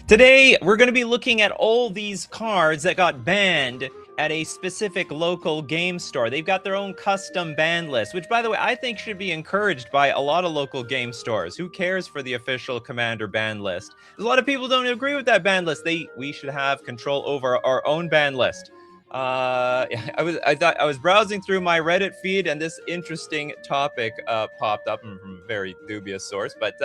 Today, we're going to be looking at all these cards that got banned at a specific local game store. They've got their own custom ban list, which, by the way, I think should be encouraged by a lot of local game stores. Who cares for the official Commander ban list? A lot of people don't agree with that ban list. We should have control over our own ban list. I was browsing through my Reddit feed, and this interesting topic popped up from a very dubious source. But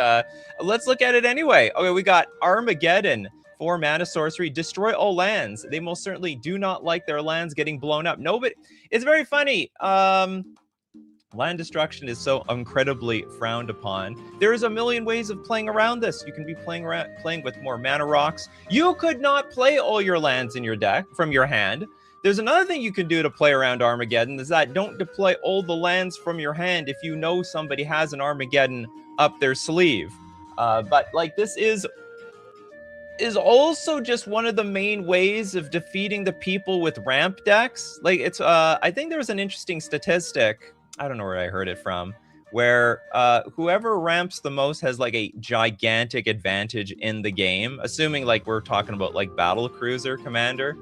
let's look at it anyway. Okay, we got Armageddon. 4 mana sorcery, destroy all lands. They most certainly do not like their lands getting blown up. No, but it's very funny. Land destruction is so incredibly frowned upon. There is a million ways of playing around this. You can be playing with more mana rocks. You could not play all your lands in your deck from your hand. There's another thing you can do to play around Armageddon, is that don't deploy all the lands from your hand if you know somebody has an Armageddon up their sleeve. But like, this is also just one of the main ways of defeating the people with ramp decks. Like, it's I think there was an interesting statistic, I don't know where I heard it from, where whoever ramps the most has like a gigantic advantage in the game, assuming like we're talking about like battle cruiser commander.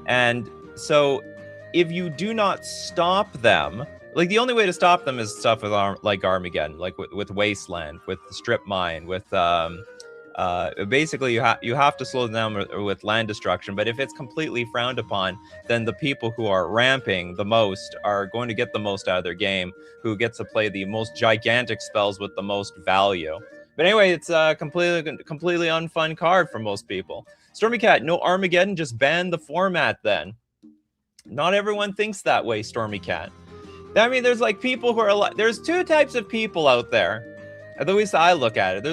And so if you do not stop them, like the only way to stop them is stuff with like Armageddon, like with Wasteland, with Strip Mine, with basically you have to slow them down with land destruction. But if it's completely frowned upon, then the people who are ramping the most are going to get the most out of their game, who gets to play the most gigantic spells with the most value. But anyway, it's a completely unfun card for most people. Stormy Cat, no Armageddon, just ban the format then. Not everyone thinks that way, Stormy Cat. I mean, there's like people who are there's two types of people out there. At least I look at it.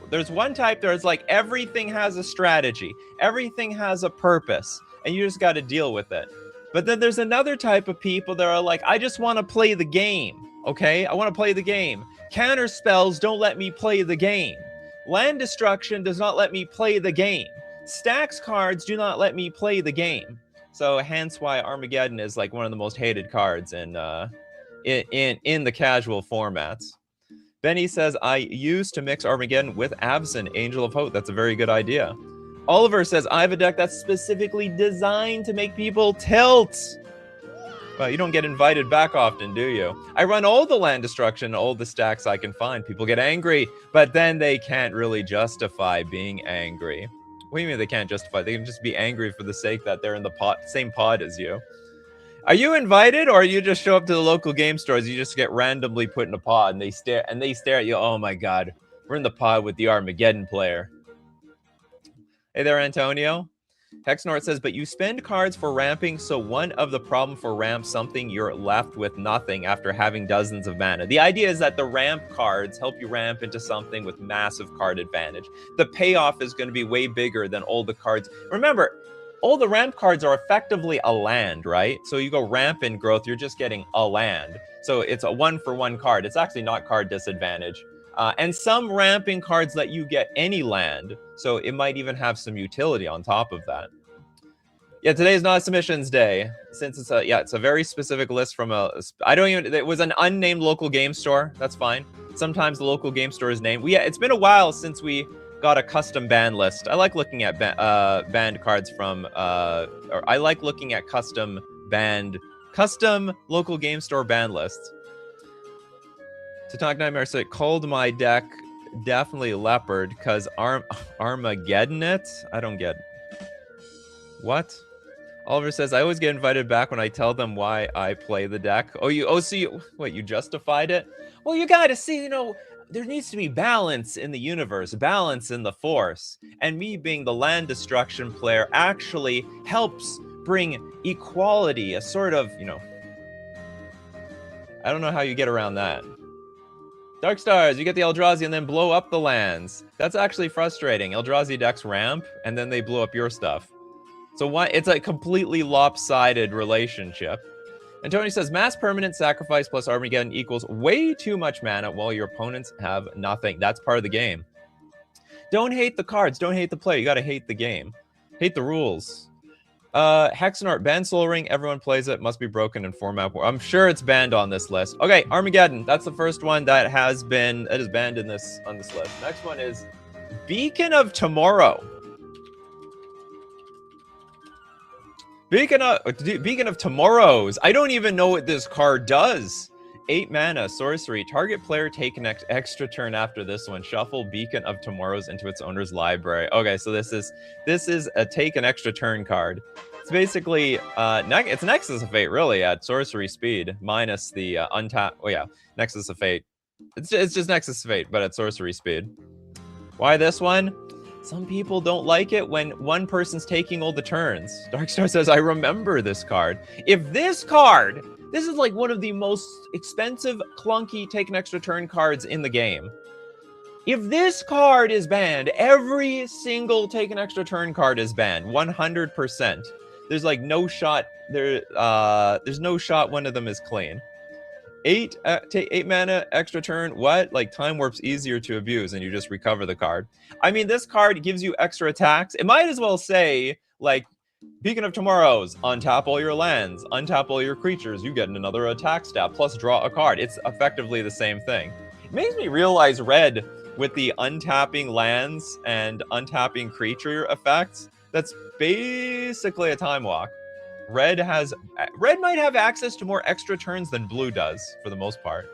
There's one type that's like everything has a strategy, everything has a purpose, and you just got to deal with it. But then there's another type of people that are like, I just want to play the game. Okay, I want to play the game. Counter spells don't let me play the game. Land destruction does not let me play the game. Stacks cards do not let me play the game. So hence why Armageddon is like one of the most hated cards in the casual formats. Benny says, I used to mix Armageddon with Absent, Angel of Hope. That's a very good idea. Oliver says, I have a deck that's specifically designed to make people tilt. Well, you don't get invited back often, do you? I run all the land destruction, all the stacks I can find. People get angry, but then they can't really justify being angry. What do you mean they can't justify? They can just be angry for the sake that they're in the same pod as you. Are you invited, or you just show up to the local game stores? You just get randomly put in a pod, and they stare at you. Oh my God, we're in the pod with the Armageddon player. Hey there, Antonio. Hexnort says, but you spend cards for ramping, so one of the problem for ramp something, you're left with nothing after having dozens of mana. The idea is that the ramp cards help you ramp into something with massive card advantage. The payoff is going to be way bigger than all the cards. Remember, all the ramp cards are effectively a land, right? So you go ramp in growth, you're just getting a land. So it's a 1-for-1 card. It's actually not card disadvantage. And some ramping cards let you get any land, so it might even have some utility on top of that. Yeah, today is not submissions day, since it's a very specific list from it was an unnamed local game store. That's fine. Sometimes the local game store is named. It's been a while since we got a custom ban list. I like looking at banned cards from, or I like looking at custom local game store ban lists. To Talk Nightmare said, called my deck definitely Leopard because Armageddon it? I don't get it. What? Oliver says, I always get invited back when I tell them why I play the deck. So you justified it? Well, you gotta see, there needs to be balance in the universe, balance in the force. And me being the land destruction player actually helps bring equality, a sort of, I don't know how you get around that. Dark Stars, you get the Eldrazi and then blow up the lands. That's actually frustrating. Eldrazi decks ramp, and then they blow up your stuff. So why? It's a completely lopsided relationship. And Tony says, mass permanent sacrifice plus Armageddon equals way too much mana while your opponents have nothing. That's part of the game. Don't hate the cards. Don't hate the play. You got to hate the game. Hate the rules. Hexenart, ban Soul Ring. Everyone plays it. Must be broken in format. I'm sure it's banned on this list. Okay, Armageddon. That's the first one that is banned on this list. Next one is Beacon of Tomorrow. Beacon of Tomorrows. I don't even know what this card does. 8 mana, sorcery. Target player take an extra turn after this one. Shuffle Beacon of Tomorrows into its owner's library. Okay, so this is a take an extra turn card. It's basically it's Nexus of Fate really at sorcery speed minus the untap. Oh yeah, Nexus of Fate. It's just Nexus of Fate, but at sorcery speed. Why this one? Some people don't like it when one person's taking all the turns. Darkstar says, I remember this card. If this card, this is like one of the most expensive, clunky, take an extra turn cards in the game. If this card is banned, every single take an extra turn card is banned, 100%. There's like no shot, there's no shot one of them is clean. 8 mana extra turn. What? Like time warp's easier to abuse and you just recover the card. I mean, this card gives you extra attacks. It might as well say like Beacon of Tomorrows, untap all your lands, untap all your creatures, you get another attack stat plus draw a card. It's effectively the same thing. It makes me realize red with the untapping lands and untapping creature effects, that's basically a time walk. Red might have access to more extra turns than blue does, for the most part.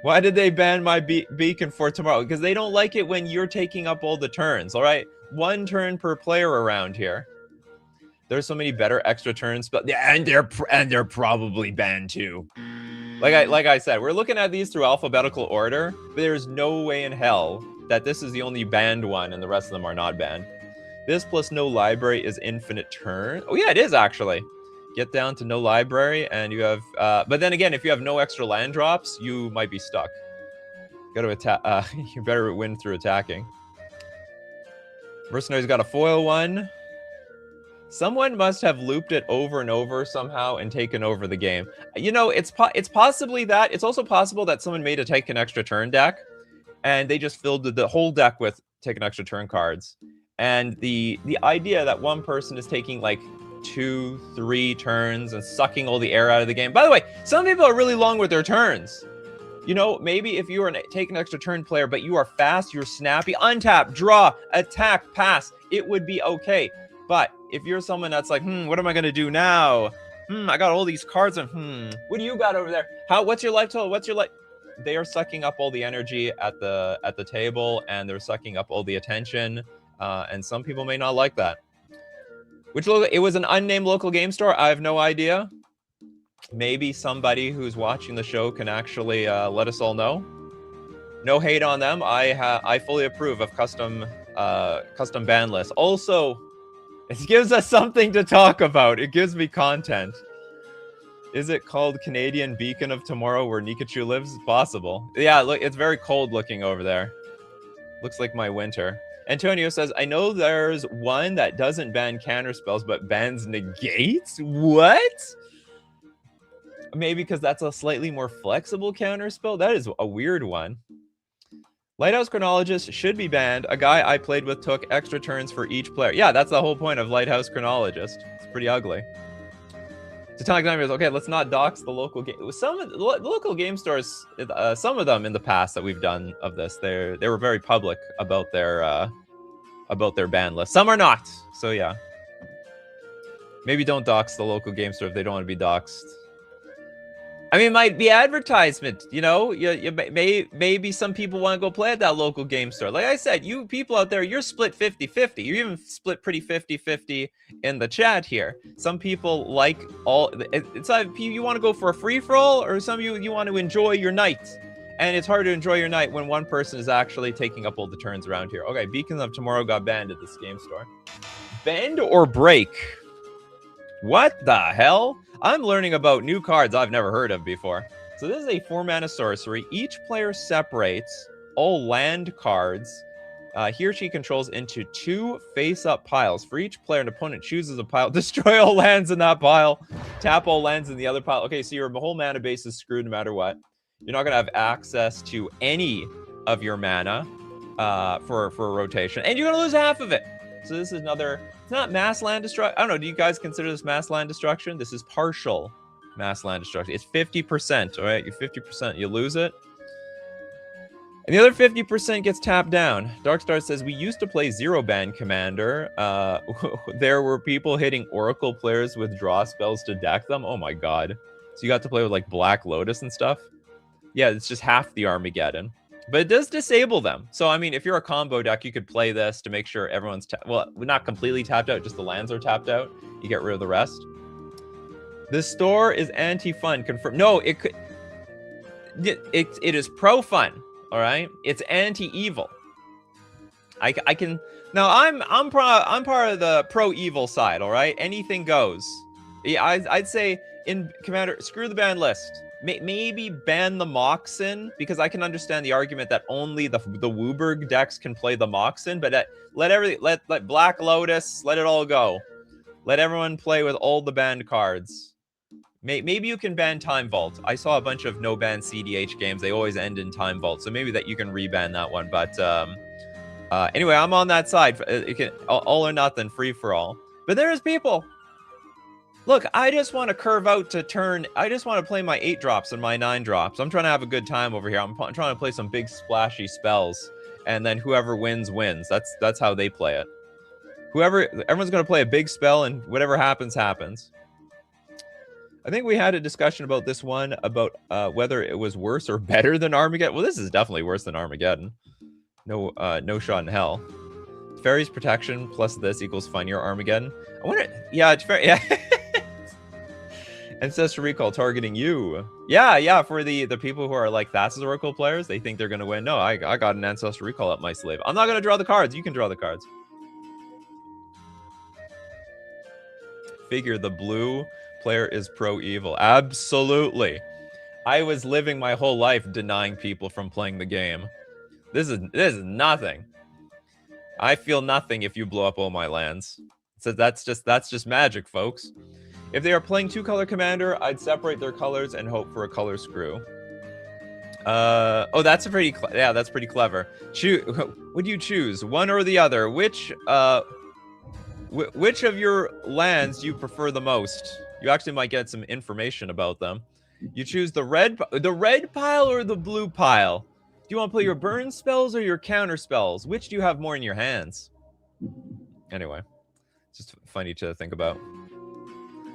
Why did they ban my Beacon for tomorrow? Because they don't like it when you're taking up all the turns, all right? 1 turn per player around here. There's so many better extra turns, but yeah, and they're probably banned too. Like I said, we're looking at these through alphabetical order, but there's no way in hell that this is the only banned one and the rest of them are not banned. This plus no library is infinite turn. Oh yeah, it is actually. Get down to no library and you have, but then again, if you have no extra land drops, you might be stuck. Got to attack, you better win through attacking. Mercenary's got a foil one. Someone must have looped it over and over somehow and taken over the game. You know, it's possibly that. It's also possible that someone made a take an extra turn deck and they just filled the whole deck with take an extra turn cards. And the idea that one person is taking like 2, 3 turns and sucking all the air out of the game. By the way, some people are really long with their turns. You know, maybe if you are take an extra turn player, but you are fast, you're snappy, untap, draw, attack, pass, it would be okay. But if you're someone that's like, what am I going to do now? I got all these cards and what do you got over there? What's your life total? What's your life? They are sucking up all the energy at the table and they're sucking up all the attention. And some people may not like that. It was an unnamed local game store. I have no idea. Maybe somebody who's watching the show can actually let us all know. No hate on them. I fully approve of custom ban lists. Also, it gives us something to talk about. It gives me content. Is it called Canadian Beacon of Tomorrow where Nikachu lives? Possible. Yeah, look, it's very cold looking over there. Looks like my winter. Antonio says, I know there's one that doesn't ban counter spells, but bans negates? What? Maybe because that's a slightly more flexible counter spell? That is a weird one. Lighthouse Chronologist should be banned. A guy I played with took extra turns for each player. Yeah, that's the whole point of Lighthouse Chronologist. It's pretty ugly. Tectonic Nightmares, okay, let's not dox the local game. Some of the local game stores, some of them in the past that we've done of this, they were very public about their ban list. Some are not, so yeah. Maybe don't dox the local game store if they don't want to be doxed. I mean, it might be advertisement, you know? Maybe some people want to go play at that local game store. Like I said, you people out there, you're split 50-50. You're even split pretty 50-50 in the chat here. Some people like it's like you want to go for a free-for-all, or some of you want to enjoy your night. And it's hard to enjoy your night when one person is actually taking up all the turns around here. Okay, Beacon of Tomorrow got banned at this game store. Bend or break? What the hell? I'm learning about new cards I've never heard of before. So this is a 4-mana sorcery. Each player separates all land cards he or she controls into 2 face-up piles. For each player, an opponent chooses a pile. Destroy all lands in that pile. Tap all lands in the other pile. Okay, so your whole mana base is screwed no matter what. You're not going to have access to any of your mana for a rotation. And you're going to lose half of it. So this is another... It's not mass land destruction. I don't know. Do you guys consider this mass land destruction? This is partial mass land destruction. It's 50%. All right, you're 50%. You lose it. And the other 50% gets tapped down. Darkstar says, we used to play Zero Band Commander. There were people hitting Oracle players with draw spells to deck them. Oh my god. So you got to play with like Black Lotus and stuff. Yeah, it's just half the Armageddon. But it does disable them. So, I mean, if you're a combo deck, you could play this to make sure everyone's... well, not completely tapped out, just the lands are tapped out. You get rid of the rest. The store is anti-fun. Confirm. No, it could... It is pro-fun. All right, it's anti-evil. I can now. I'm part of the pro-evil side. All right, anything goes. Yeah, I'd say in Commander, screw the ban list. Maybe ban the Moxen, because I can understand the argument that only the Wooburg decks can play the Moxen. But let Black Lotus, let it all go. Let everyone play with all the banned cards. Maybe you can ban Time Vault. I saw a bunch of no-ban CDH games. They always end in Time Vault. So maybe that you can reban that one. But anyway, I'm on that side. It can all or nothing, free for all. But there is people. Look, I just want to curve out to turn. I just want to play my 8-drops and my 9-drops. I'm trying to have a good time over here. I'm trying to play some big splashy spells. And then whoever wins, wins. That's how they play it. Everyone's going to play a big spell, and whatever happens, happens. I think we had a discussion about this one, about whether it was worse or better than Armageddon. Well, this is definitely worse than Armageddon. No shot in hell. Fairies protection plus this equals funnier Armageddon. I wonder. Yeah, it's fair. Yeah. Ancestral Recall targeting you. Yeah. For the people who are like Thassa's Oracle players, they think they're gonna win. No, I got an Ancestral Recall up my sleeve. I'm not gonna draw the cards. You can draw the cards. Figure the blue player is pro-evil. Absolutely. I was living my whole life denying people from playing the game. This is nothing. I feel nothing if you blow up all my lands. So that's just magic, folks. If they are playing 2-color commander, I'd separate their colors and hope for a color screw. Oh, that's pretty clever. Would you choose one or the other? Which of your lands do you prefer the most? You actually might get some information about them. You choose the red pile or the blue pile? Do you want to play your burn spells or your counter spells? Which do you have more in your hands? Anyway, it's just funny to think about.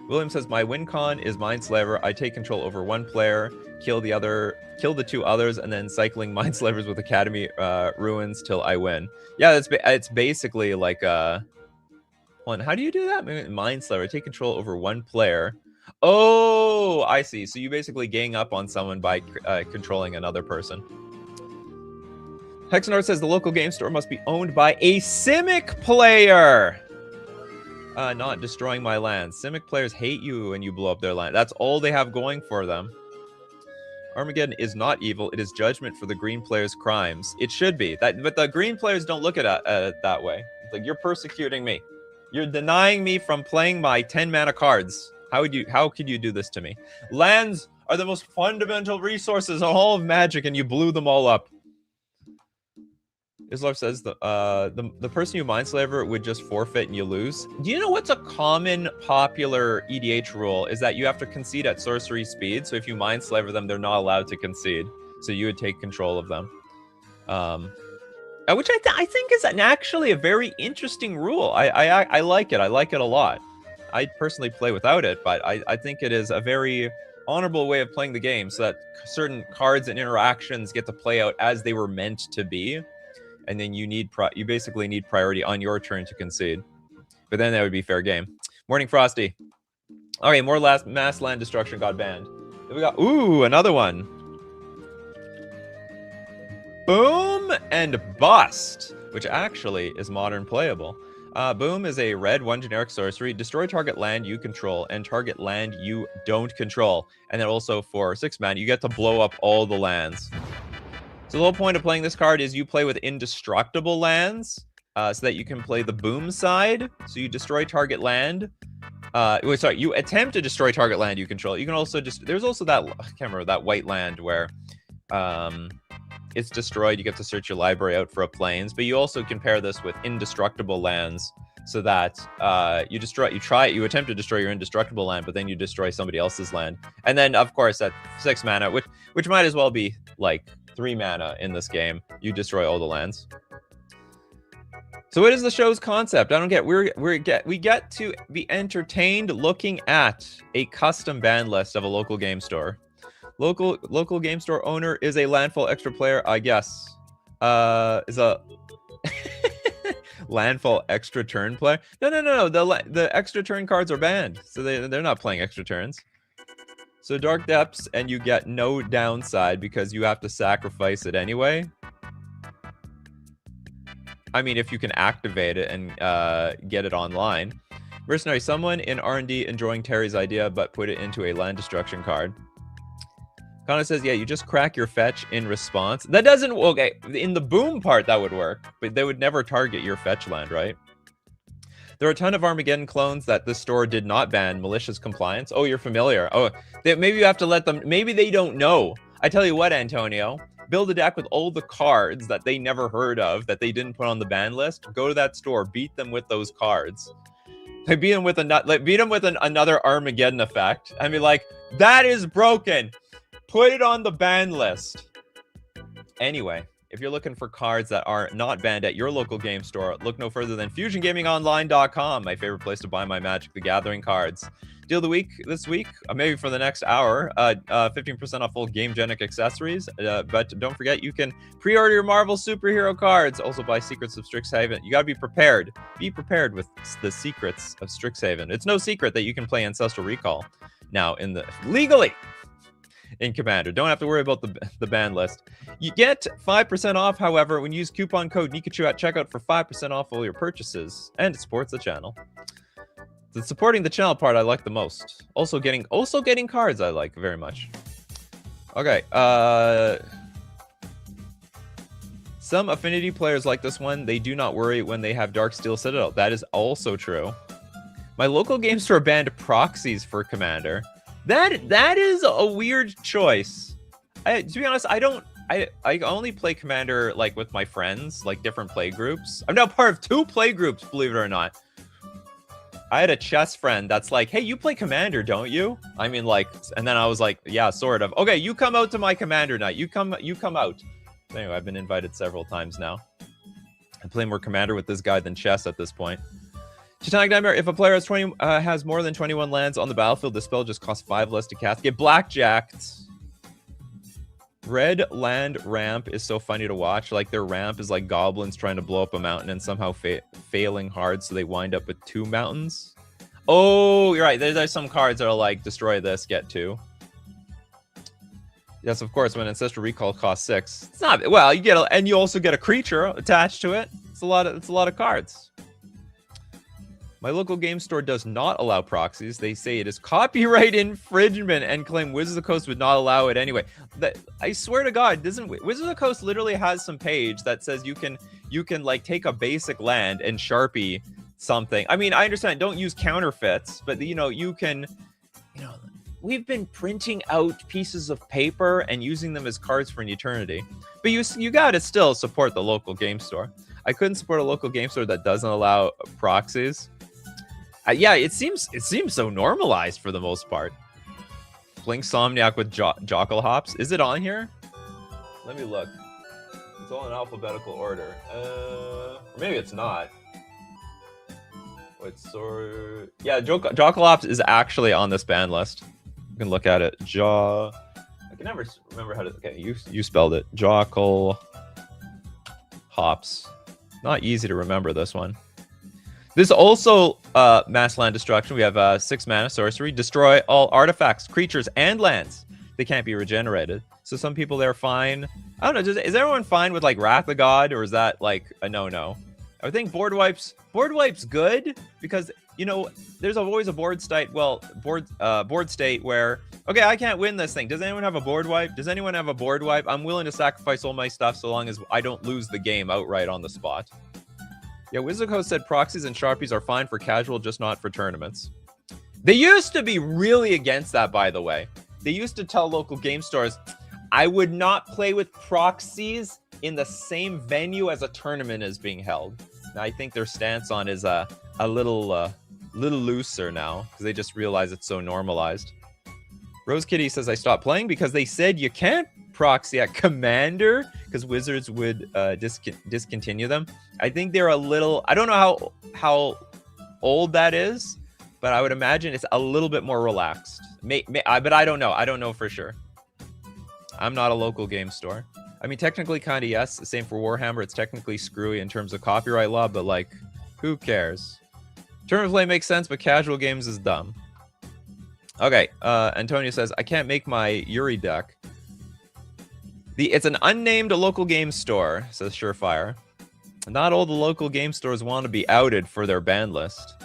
William says, my win con is Mindslaver. I take control over one player, kill the 2 others, and then cycling Mindslavers with Academy Ruins till I win. Yeah, it's basically like how do you do that? Mindslaver, take control over one player. Oh, I see. So you basically gang up on someone by controlling another person. Hexenor says the local game store must be owned by a Simic player. Not destroying my land. Simic players hate you when you blow up their land. That's all they have going for them. Armageddon is not evil. It is judgment for the green players' crimes. It should be. But the green players don't look at it that way. It's like, you're persecuting me. You're denying me from playing my 10 mana cards. How could you do this to me? Lands are the most fundamental resources in all of Magic, and you blew them all up. Islov says the person you Mindslaver would just forfeit and you lose. Do you know what's a common popular EDH rule? Is that you have to concede at sorcery speed. So if you Mindslaver them, they're not allowed to concede. So you would take control of them. Which I think is actually a very interesting rule. I like it. I like it a lot. I personally play without it, but I think it is a very honorable way of playing the game, so that certain cards and interactions get to play out as they were meant to be, and then you basically need priority on your turn to concede. But then that would be fair game. Morning Frosty. Okay, more mass land destruction got banned. Then we got another one. Boom and Bust, which actually is modern playable. Boom is a red 1 generic sorcery. Destroy target land you control and target land you don't control. And then also for 6 mana, you get to blow up all the lands. So the whole point of playing this card is you play with indestructible lands, so that you can play the Boom side. So you destroy target land. You attempt to destroy target land you control. You can also there's also that, I can't remember, that white land where it's destroyed. You get to search your library out for a plains, but you also can pair this with indestructible lands, so that you attempt to destroy your indestructible land, but then you destroy somebody else's land. And then of course at 6 mana, which might as well be like 3 mana in this game. You destroy all the lands. So what is the show's concept? I don't get. We get to be entertained looking at a custom ban list of a local game store. Local game store owner is a landfall extra player, I guess. Is a landfall extra turn player? No. The extra turn cards are banned, so they're not playing extra turns. So Dark Depths, and you get no downside because you have to sacrifice it anyway. I mean, if you can activate it and get it online. Mercenary, someone in R&D enjoying Terry's idea, but put it into a land destruction card. Connor says, yeah, you just crack your fetch in response. That doesn't, okay, in the boom part, that would work, but they would never target your fetch land, right? There are a ton of Armageddon clones that the store did not ban. Malicious compliance. Oh, you're familiar. Oh, maybe you have to let them, maybe they don't know. I tell you what, Antonio, build a deck with all the cards that they never heard of, that they didn't put on the ban list. Go to that store, beat them with those cards. Like, beat them with another Armageddon effect. I mean, like, that is broken. Put it on the ban list. Anyway, if you're looking for cards that are not banned at your local game store, look no further than FusionGamingOnline.com, my favorite place to buy my Magic the Gathering cards. Deal of the week this week, maybe for the next hour, 15% off full Gamegenic accessories. But don't forget, you can pre-order your Marvel superhero cards. Also buy Secrets of Strixhaven. You gotta be prepared. Be prepared with the Secrets of Strixhaven. It's no secret that you can play Ancestral Recall now legally in Commander. Don't have to worry about the ban list. You get 5% off, however, when you use coupon code Nikachu at checkout for 5% off all your purchases, and it supports the channel. The supporting the channel part I like the most. Also getting cards I like very much. Okay, some affinity players like this one. They do not worry when they have Darksteel Citadel. That is also true. My local game store banned proxies for Commander. That is a weird choice. To be honest, I only play Commander like with my friends, like different play groups. I'm now part of 2 play groups, believe it or not. I had a chess friend that's like, hey, you play Commander, don't you? I mean, like, and then I was like, yeah, sort of. Okay, you come out to my Commander night. You come out. So anyway, I've been invited several times now. I play more Commander with this guy than chess at this point. Titanic Nightmare, if a player has more than 21 lands on the battlefield, the spell just costs 5 less to cast. Get blackjacked. Red land ramp is so funny to watch. Like, their ramp is like goblins trying to blow up a mountain and somehow failing hard, so they wind up with 2 mountains. Oh, you're right. There's some cards that are like, destroy this, get 2. Yes, of course, when Ancestral Recall costs 6. It's not, well, and you also get a creature attached to it. It's a lot of cards. My local game store does not allow proxies. They say it is copyright infringement and claim Wizards of the Coast would not allow it anyway. I swear to God, doesn't Wizards of the Coast literally has some page that says you can like take a basic land and Sharpie something. I mean, I understand don't use counterfeits, but you can, we've been printing out pieces of paper and using them as cards for an eternity. But you got to still support the local game store. I couldn't support a local game store that doesn't allow proxies. Yeah, it seems so normalized for the most part. Blink Somniac with Jockle Hops. Is it on here? Let me look. It's all in alphabetical order. Or maybe it's not. Yeah, Jockle Hops is actually on this ban list. You can look at it. I can never remember how to. Okay, you spelled it. Jockle Hops. Not easy to remember this one. This is also mass land destruction. We have 6 mana sorcery. Destroy all artifacts, creatures, and lands. They can't be regenerated. So some people they're fine. I don't know. Is everyone fine with like Wrath of God, or is that like a no-no? I think board wipe's good because there's always a board state. Well, board state where okay, I can't win this thing. Does anyone have a board wipe? Does anyone have a board wipe? I'm willing to sacrifice all my stuff so long as I don't lose the game outright on the spot. Yeah, Wizard of the Coast said proxies and Sharpies are fine for casual, just not for tournaments. They used to be really against that, by the way. They used to tell local game stores, I would not play with proxies in the same venue as a tournament is being held. Now, I think their stance on is a little looser now, because they just realize it's so normalized. Rose Kitty says, I stopped playing because they said you can't proxy at Commander because Wizards would discontinue them. I think they're a little. I don't know how old that is, but I would imagine it's a little bit more relaxed. But I don't know. I don't know for sure. I'm not a local game store. I mean, technically, kind of yes. Same for Warhammer. It's technically screwy in terms of copyright law, but like, who cares? Tournament play makes sense, but casual games is dumb. Okay, Antonio says, I can't make my Yuri deck. It's an unnamed local game store, says Surefire. Not all the local game stores want to be outed for their ban list.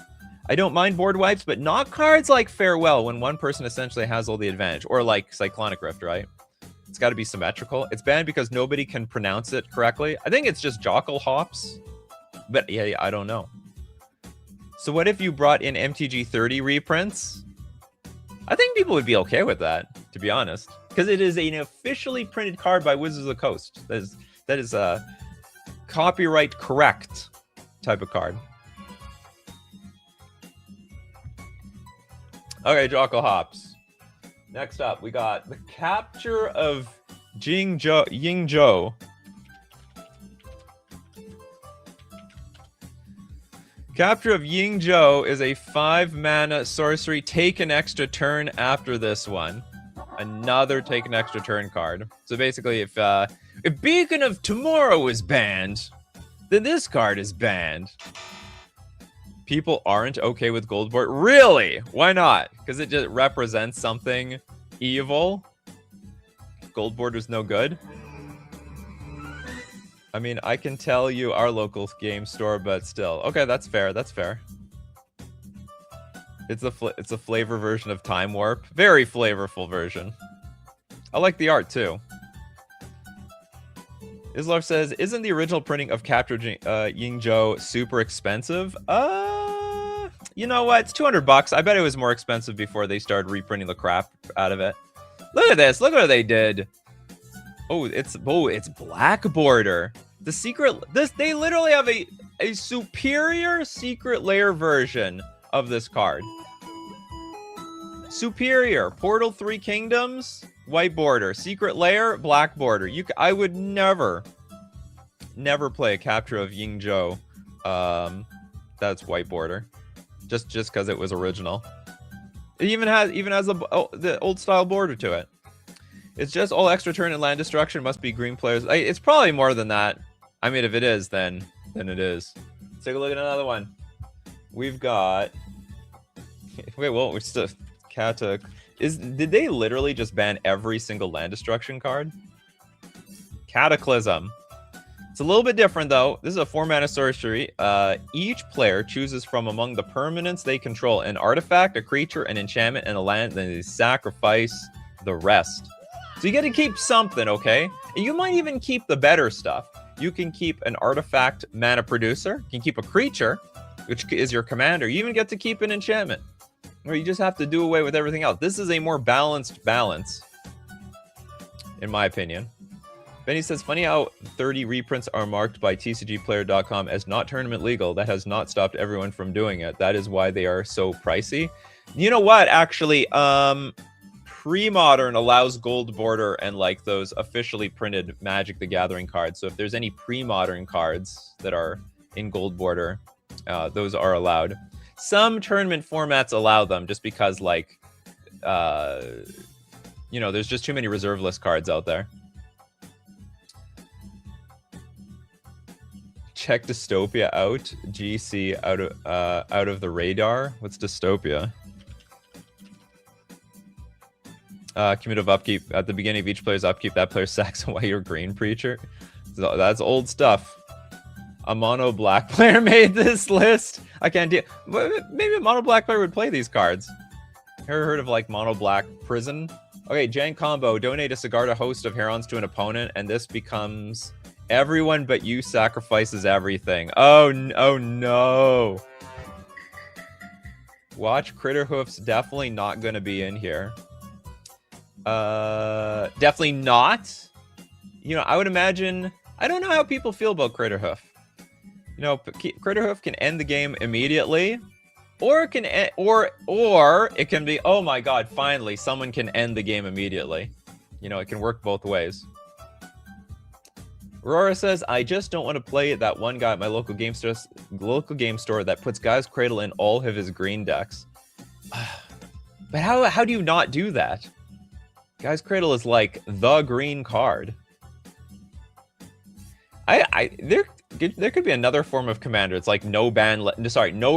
I don't mind board wipes, but not cards like Farewell when one person essentially has all the advantage. Or like Cyclonic Rift, right? It's got to be symmetrical. It's banned because nobody can pronounce it correctly. I think it's just Jockle Hops. But yeah, I don't know. So what if you brought in MTG 30 reprints? I think people would be okay with that, to be honest. Because it is an officially printed card by Wizards of the Coast. That is a copyright correct type of card. Okay, Jockle Hops. Next up, we got the capture of Yingzhou. Capture of Yingzhou is a 5-mana sorcery. Take an extra turn after this one. Another take an extra turn card. So basically, if Beacon of Tomorrow is banned, then this card is banned. People aren't okay with gold board. Really? Why not? Because it just represents something evil. Gold board was no good. I mean, I can tell you our local game store, but still. Okay, that's fair. That's fair. It's a flavor version of Time Warp. Very flavorful version. I like the art too. Islar says, isn't the original printing of Capture Yingzhou super expensive? You know what? It's $200. I bet it was more expensive before they started reprinting the crap out of it. Look at this. Look what they did. Oh, it's black border. The secret. They literally have a superior secret lair version of this card. Superior. Portal 3 Kingdoms, white border. Secret lair, black border. I would never play a capture of Yingzhou. That's white border. Just because it was original. It even has the old style border to it. It's just all extra turn and land destruction must be green players. It's probably more than that. I mean, if it is, then it is. Let's take a look at another one. We've got. Wait, well, we're still did they literally just ban every single land destruction card? Cataclysm. It's a little bit different, though. This is a 4-mana sorcery. Each player chooses from among the permanents they control an artifact, a creature, an enchantment, and a land, then they sacrifice the rest. So you get to keep something, okay? And you might even keep the better stuff. You can keep an artifact mana producer. You can keep a creature, which is your commander. You even get to keep an enchantment. Or you just have to do away with everything else. This is a more balanced balance, in my opinion. Benny says, funny how 30 reprints are marked by TCGplayer.com as not tournament legal. That has not stopped everyone from doing it. That is why they are so pricey. You know what, actually, Pre-Modern allows gold border and like those officially printed Magic the Gathering cards. So if there's any Pre-Modern cards that are in gold border, those are allowed. Some tournament formats allow them just because, like, you know, there's just too many reserve list cards out there. Check Dystopia out. GC out of the radar. What's Dystopia? Cumulative upkeep. At the beginning of each player's upkeep, that player sacks a white or green creature. So that's old stuff. A mono black player made this list. I can't deal. Maybe a mono black player would play these cards. Ever heard of like mono black prison? Okay, Jan combo. Donate a cigar to host of Herons to an opponent, and this becomes everyone but you sacrifices everything. Oh no. Watch Critter Hoof's definitely not going to be in here. Definitely not. You know, I would imagine. I don't know how people feel about Critter Hoof. You know, Critter Hoof can end the game immediately, or it can or it can be, oh my god, finally someone can end the game immediately. You know, it can work both ways. Aurora says, I just don't want to play that one guy at my local game store that puts Guy's Cradle in all of his green decks. But how do you not do that? Guy's Cradle is like the green card. There could be another form of commander. It's like no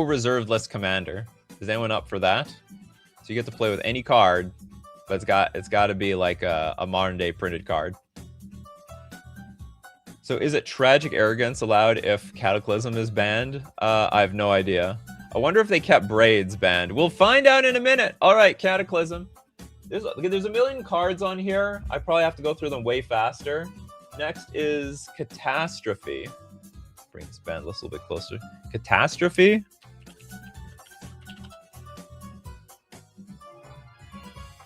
reserved list commander. Is anyone up for that? So you get to play with any card, but it's got to be like a modern day printed card. So is it tragic arrogance allowed if Cataclysm is banned? I have no idea. I wonder if they kept Braids banned. We'll find out in a minute. All right, Cataclysm. There's a million cards on here. I probably have to go through them way faster. Next is Catastrophe. Let's bring this band list a little bit closer. Catastrophe.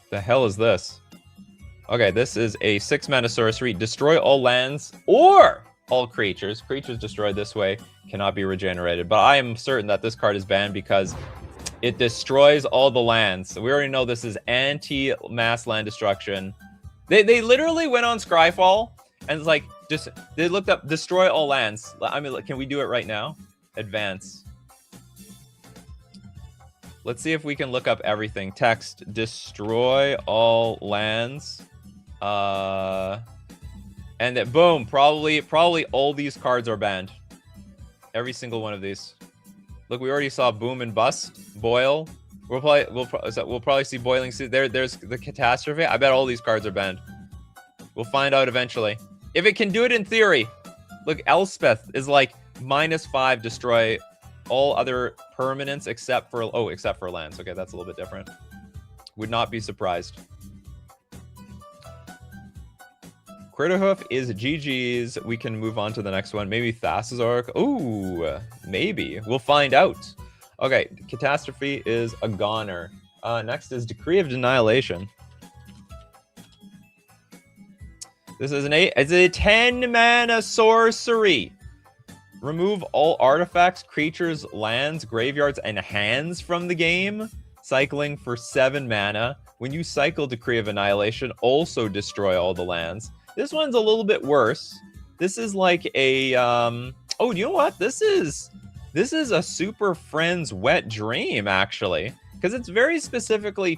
The hell is this? Okay, this is a 6-mana sorcery. Destroy all lands or all creatures. Creatures destroyed this way cannot be regenerated. But I am certain that this card is banned because it destroys all the lands. So we already know this is anti-mass land destruction. They literally went on Scryfall and it's like, they looked up destroy all lands. I mean, can we do it right now? Advance. Let's see if we can look up everything. Text, destroy all lands. And then boom, probably all these cards are banned. Every single one of these. Look, we already saw boom and bust, boil. We'll probably see boiling. There's the catastrophe. I bet all these cards are banned. We'll find out eventually. If it can do it in theory. Look, Elspeth is like -5 destroy all other permanents except for lands. Okay, that's a little bit different. Would not be surprised. Critterhoof is GG's. We can move on to the next one. Maybe Thassa's Ooh, maybe. We'll find out. Okay, Catastrophe is a goner. Next is Decree of Annihilation. This is it's a 10-mana sorcery. Remove all artifacts, creatures, lands, graveyards, and hands from the game. Cycling for 7 mana. When you cycle Decree of Annihilation, also destroy all the lands. This one's a little bit worse. This is like a oh, you know what? This is a Super Friends Wet Dream, actually, because it's very specifically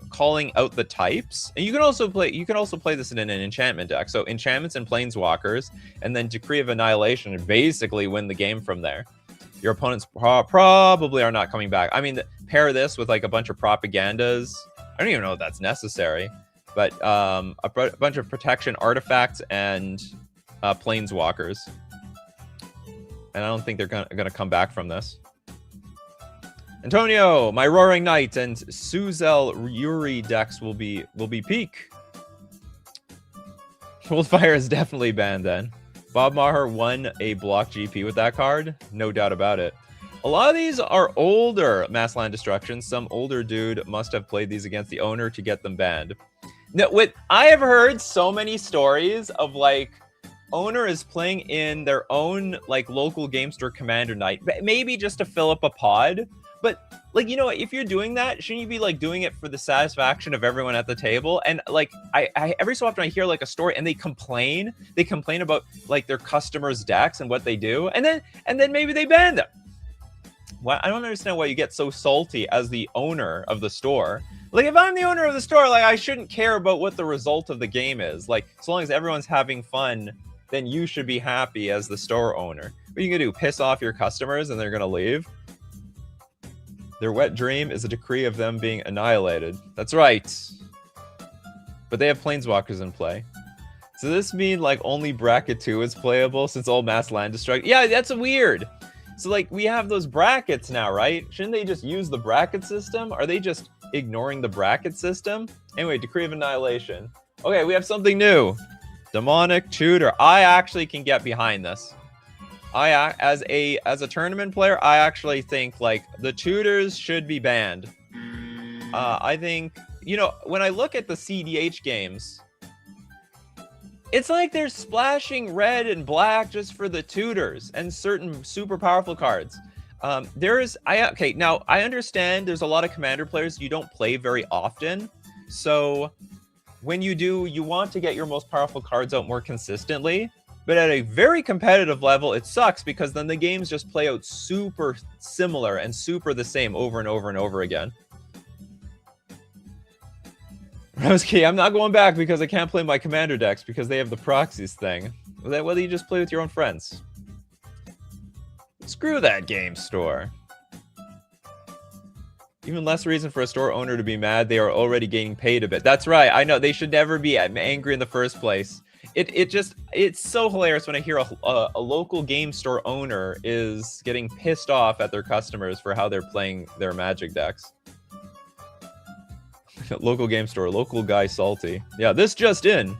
calling out the types. And you can also play this in an enchantment deck. So enchantments and planeswalkers, and then Decree of Annihilation, and basically win the game from there. Your opponents probably are not coming back. I mean, pair this with like a bunch of propagandas. I don't even know if that's necessary. But a bunch of protection artifacts and planeswalkers. And I don't think they're gonna come back from this. Antonio, my Roaring Knight and Suzel Yuri decks will be peak. Wolfire is definitely banned then. Bob Maher won a block GP with that card, no doubt about it. A lot of these are older mass land destruction. Some older dude must have played these against the owner to get them banned. Now, I have heard so many stories of like owner is playing in their own like local game store commander night, maybe just to fill up a pod. But like, you know, if you're doing that, shouldn't you be like doing it for the satisfaction of everyone at the table? And like, I every so often I hear like a story and they complain about like their customers' decks and what they do, and then maybe they ban them. Well, I don't understand why you get so salty as the owner of the store. Like, if I'm the owner of the store, like, I shouldn't care about what the result of the game is. Like, as long as everyone's having fun, then you should be happy as the store owner. What are you gonna do? Piss off your customers and they're gonna leave? Their wet dream is a decree of them being annihilated. That's right. But they have planeswalkers in play. So this mean like only bracket 2 is playable since all mass land destruction? Yeah, that's weird. So like we have those brackets now, right? Shouldn't they just use the bracket system? Are they just ignoring the bracket system? Anyway, Decree of Annihilation. Okay, we have something new. Demonic Tutor. I actually can get behind this. As a tournament player, I actually think like the tutors should be banned. I think, you know, when I look at the CDH games, it's like they're splashing red and black just for the tutors and certain super powerful cards. Okay, now I understand there's a lot of commander players you don't play very often. So when you do, you want to get your most powerful cards out more consistently. But at a very competitive level, it sucks because then the games just play out super similar and super the same over and over and over again. Roski, I'm not going back because I can't play my commander decks because they have the proxies thing. Whether you just play with your own friends. Screw that game store. Even less reason for a store owner to be mad. They are already getting paid a bit. That's right. I know. They should never be angry in the first place. It's so hilarious when I hear a local game store owner is getting pissed off at their customers for how they're playing their Magic decks. Local game store, local guy salty. Yeah, this just in.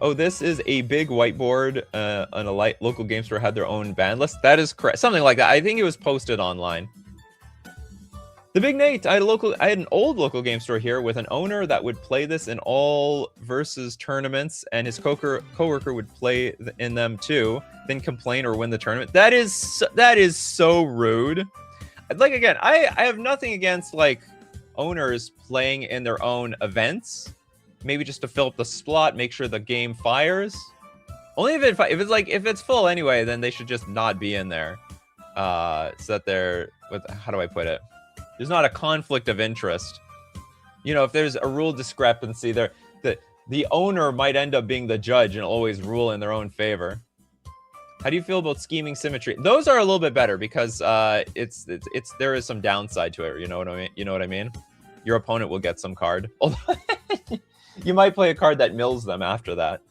Oh, this is a big whiteboard on a local game store had their own ban list. That is correct. Something like that. I think it was posted online. The Big Nate, I had an old local game store here with an owner that would play this in all versus tournaments, and his coworker would play in them too, then complain or win the tournament. That is so rude. Like, again, I have nothing against like owners playing in their own events, maybe just to fill up the slot, make sure the game fires. Only if it's full anyway, then they should just not be in there. So that they're how do I put it? There's not a conflict of interest. You know, if there's a rule discrepancy there, the owner might end up being the judge and always rule in their own favor. How do you feel about scheming symmetry? Those are a little bit better because there is some downside to it. You know what I mean? You know what I mean? Your opponent will get some card. You might play a card that mills them after that.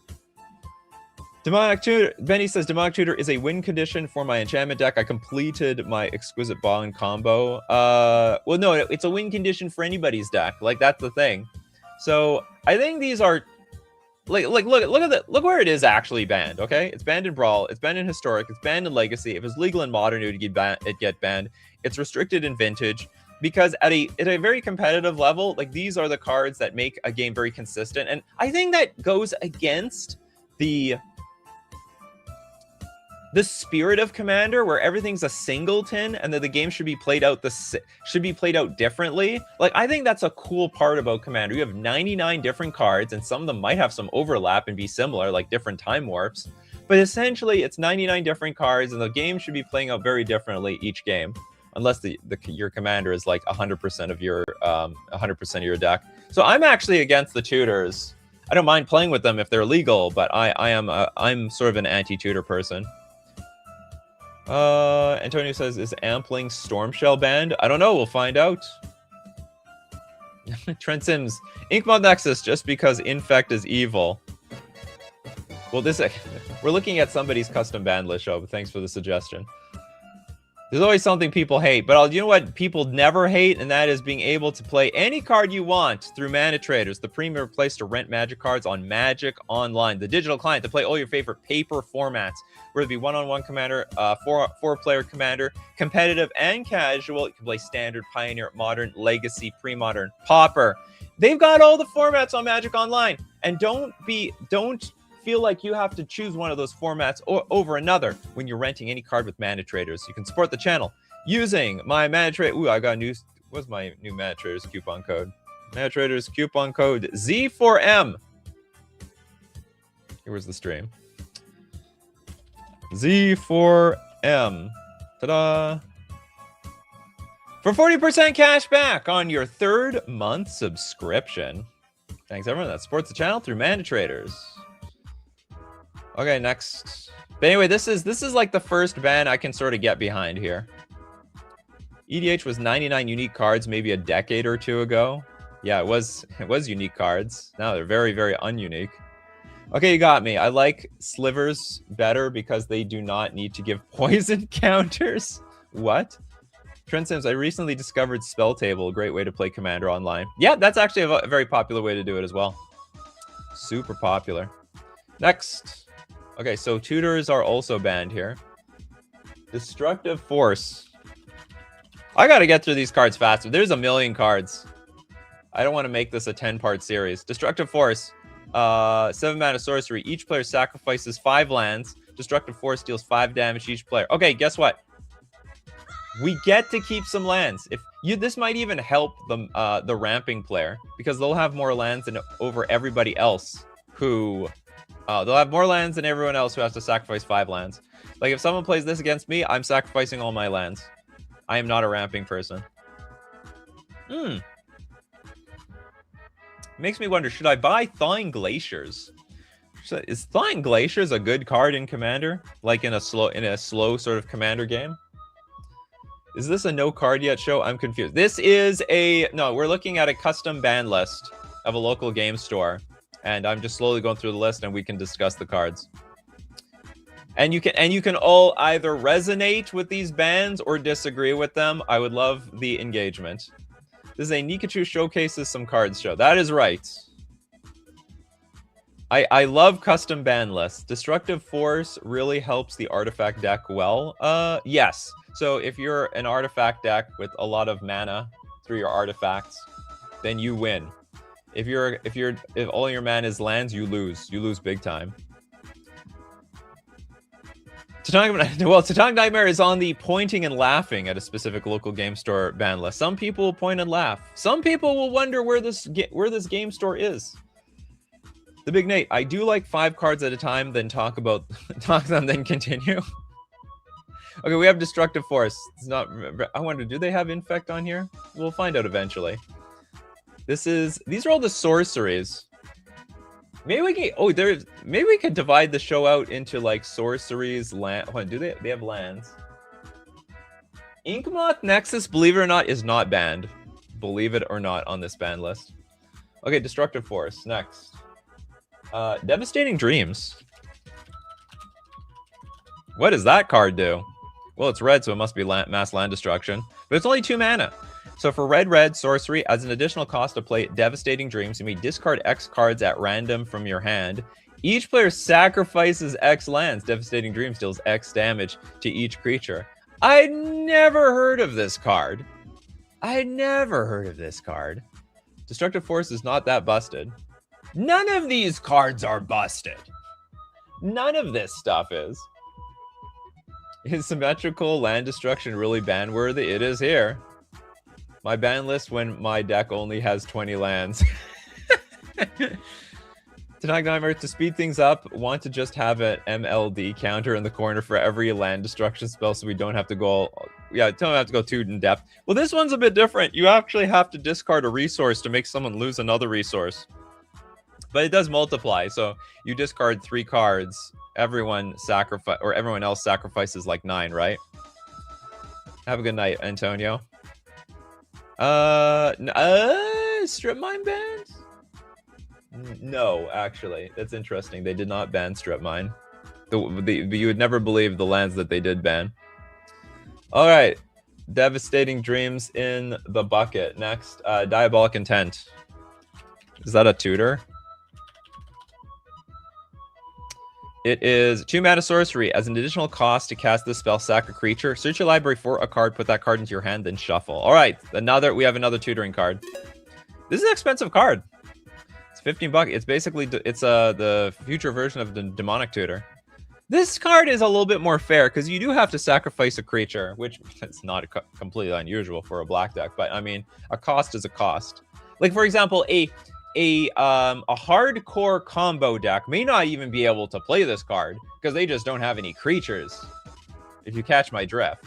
Demonic Tutor. Benny says Demonic Tutor is a win condition for my enchantment deck. I completed my Exquisite Bond combo. Well, no, it's a win condition for anybody's deck. Like, that's the thing. So I think these are look where it is actually banned. Okay, it's banned in Brawl. It's banned in Historic. It's banned in Legacy. If it's legal in Modern, it would get banned. It's restricted in Vintage. Because at a very competitive level, like, these are the cards that make a game very consistent. And I think that goes against the spirit of Commander, where everything's a singleton and that the game should be played out differently. Like, I think that's a cool part about Commander. You have 99 different cards, and some of them might have some overlap and be similar, like different time warps. But essentially, it's 99 different cards, and the game should be playing out very differently each game. Unless your commander is like 100% of your deck. So I'm actually against the tutors. I don't mind playing with them if they're legal, but I'm sort of an anti-tutor person. Antonio says, is Ampling Stormshell banned? I don't know. We'll find out. Trent Sims, Inkmoth Nexus, just because Infect is evil. Well, we're looking at somebody's custom ban list show, but thanks for the suggestion. There's always something people hate, but you know what people never hate, and that is being able to play any card you want through Mana Traders, the premier place to rent Magic cards on Magic Online, the digital client to play all your favorite paper formats, whether it be one-on-one Commander, four-player Commander, competitive and casual. You can play Standard, Pioneer, Modern, Legacy, Pre-Modern, Pauper. They've got all the formats on Magic Online, and don't feel like you have to choose one of those formats over another when you're renting any card with Mana Traders. You can support the channel using my Mana Trader. Ooh, I got a new. What's my new Mana Traders coupon code? Mana Traders coupon code Z4M. Here was the stream. Z4M. Ta-da! For 40% cash back on your third month subscription. Thanks everyone that supports the channel through Mana Traders. Okay, next. But anyway, this is like the first ban I can sort of get behind here. EDH was 99 unique cards maybe a decade or two ago. Yeah, it was unique cards. Now they're very, very ununique. Okay, you got me. I like slivers better because they do not need to give poison counters. What? Trent Sims, I recently discovered Spell Table, a great way to play Commander online. Yeah, that's actually a very popular way to do it as well. Super popular. Next. Okay, so tutors are also banned here. Destructive Force. I gotta get through these cards faster. There's a million cards. I don't want to make this a 10-part series. Destructive Force. 7 mana sorcery. Each player sacrifices 5 lands. Destructive Force deals 5 damage to each player. Okay, guess what? We get to keep some lands. If you, this might even help the ramping player because they'll have more lands than over everybody else who they'll have more lands than everyone else who has to sacrifice 5 lands. Like if someone plays this against me, I'm sacrificing all my lands. I am not a ramping person. Makes me wonder, should I buy Thawing Glaciers? Is Thawing Glaciers a good card in Commander? Like in a slow sort of Commander game? Is this a no card yet show? I'm confused. This is no, we're looking at a custom ban list of a local game store. And I'm just slowly going through the list and we can discuss the cards. And you can all either resonate with these bans or disagree with them. I would love the engagement. This is a Nikachu showcases some cards show. That is right. I love custom ban lists. Destructive Force really helps the artifact deck well. Yes. So if you're an artifact deck with a lot of mana through your artifacts, then you win. If all your mana is lands, you lose. You lose big time. Tatonic Nightmare is on the pointing and laughing at a specific local game store ban list. Some people will point and laugh. Some people will wonder where this game store is. The Big Nate, I do like 5 cards at a time, then talk them, then continue. Okay, we have Destructive Force. It's not. I wonder, do they have Infect on here? We'll find out eventually. These are all the sorceries. Maybe we can. Maybe we could divide the show out into like sorceries, land. Hold on, do they have lands? Inkmoth Nexus, believe it or not, is not banned. Believe it or not, on this ban list. Okay, Destructive Force next. Devastating Dreams. What does that card do? Well, it's red, so it must be mass land destruction. But it's only 2 mana. So for red sorcery, as an additional cost to play Devastating Dreams, you may discard X cards at random from your hand. Each player sacrifices X lands. Devastating Dreams deals X damage to each creature. I'd never heard of this card. Destructive Force is not that busted. None of these cards are busted. None of this stuff is. Is symmetrical land destruction really ban worthy? It is here. My ban list when my deck only has 20 lands. Tonight, Nightmare, to speed things up, want to just have an MLD counter in the corner for every land destruction spell so we don't have to go... don't have to go too in depth. Well, this one's a bit different. You actually have to discard a resource to make someone lose another resource. But it does multiply, so you discard 3 cards. Everyone else sacrifices like 9, right? Have a good night, Antonio. Strip mine banned? No, actually, that's interesting. They did not ban strip mine. You would never believe the lands that they did ban. All right, Devastating Dreams in the bucket. Next, Diabolic Intent. Is that a tutor? It is 2 mana sorcery. As an additional cost to cast this spell, sack a creature. Search your library for a card, put that card into your hand, then shuffle. All right, we have another tutoring card. This is an expensive card. It's 15 bucks. It's basically the future version of the Demonic Tutor. This card is a little bit more fair because you do have to sacrifice a creature, which it's not completely unusual for a black deck. But I mean, a cost is a cost. Like for example, a hardcore combo deck may not even be able to play this card because they just don't have any creatures, if you catch my drift.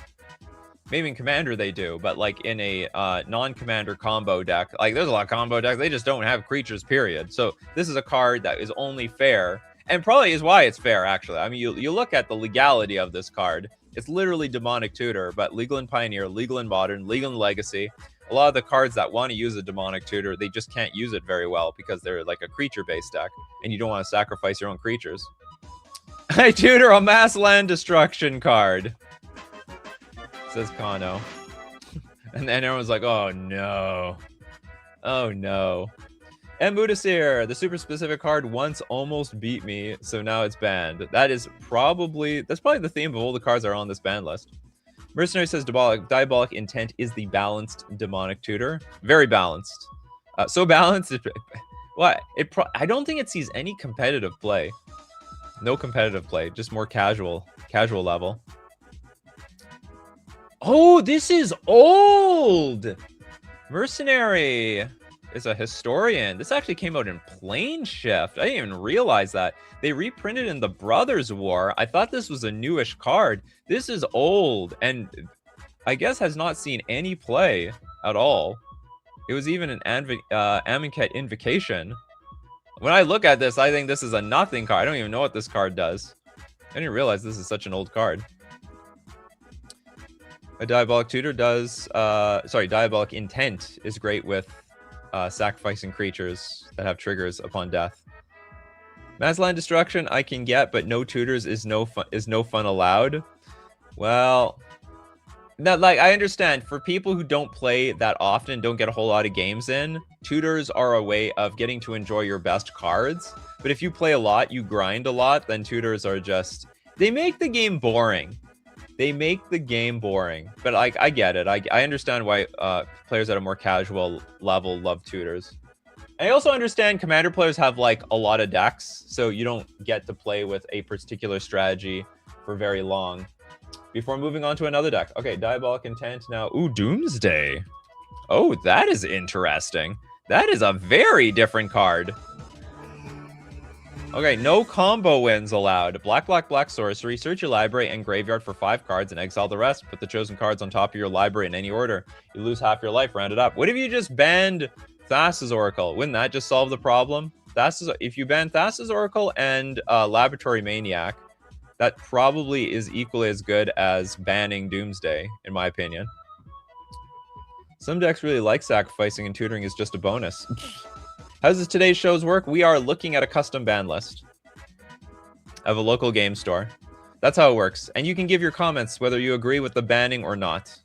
Maybe in Commander they do, but like in a non-Commander combo deck, like there's a lot of combo decks, they just don't have creatures, period. So this is a card that is only fair, and probably is why it's fair, actually. I mean, you look at the legality of this card, it's literally Demonic Tutor, but legal in Pioneer, legal in Modern, legal in Legacy. A lot of the cards that want to use a Demonic Tutor, they just can't use it very well because they're like a creature-based deck, and you don't want to sacrifice your own creatures. I tutor a mass land destruction card, says Kano. And then everyone's like, oh no. Oh no. And Mudasir, the super specific card once almost beat me, so now it's banned. That's probably the theme of all the cards that are on this ban list. Mercenary says Diabolic Intent is the balanced Demonic Tutor. Very balanced. So balanced. I don't think it sees any competitive play. No competitive play, just more casual level. Oh, this is old. Mercenary is a historian. This actually came out in Plane Shift. I didn't even realize that. They reprinted in the Brothers War. I thought this was a newish card. This is old and I guess has not seen any play at all. It was even an Amonkhet Invocation. When I look at this, I think this is a nothing card. I don't even know what this card does. I didn't realize this is such an old card. A Diabolic Tutor does... Diabolic Intent is great with sacrificing creatures that have triggers upon death. Mass Land Destruction I can get, but no tutors is no fun allowed. Well... That, like, I understand, for people who don't play that often, don't get a whole lot of games in, tutors are a way of getting to enjoy your best cards. But if you play a lot, you grind a lot, then tutors are just... They make the game boring. They make the game boring. But I get it. I understand why players at a more casual level love tutors. And I also understand Commander players have, like, a lot of decks, so you don't get to play with a particular strategy for very long. Before moving on to another deck. Okay, Diabolic Intent now. Ooh, Doomsday. Oh, that is interesting. That is a very different card. Okay, no combo wins allowed. Black, black, black sorcery. Search your library and graveyard for 5 cards and exile the rest. Put the chosen cards on top of your library in any order. You lose half your life, round it up. What if you just banned Thassa's Oracle? Wouldn't that just solve the problem? If you ban Thassa's Oracle and Laboratory Maniac, that probably is equally as good as banning Doomsday, in my opinion. Some decks really like sacrificing, and tutoring is just a bonus. How does today's shows work? We are looking at a custom ban list of a local game store. That's how it works. And you can give your comments whether you agree with the banning or not.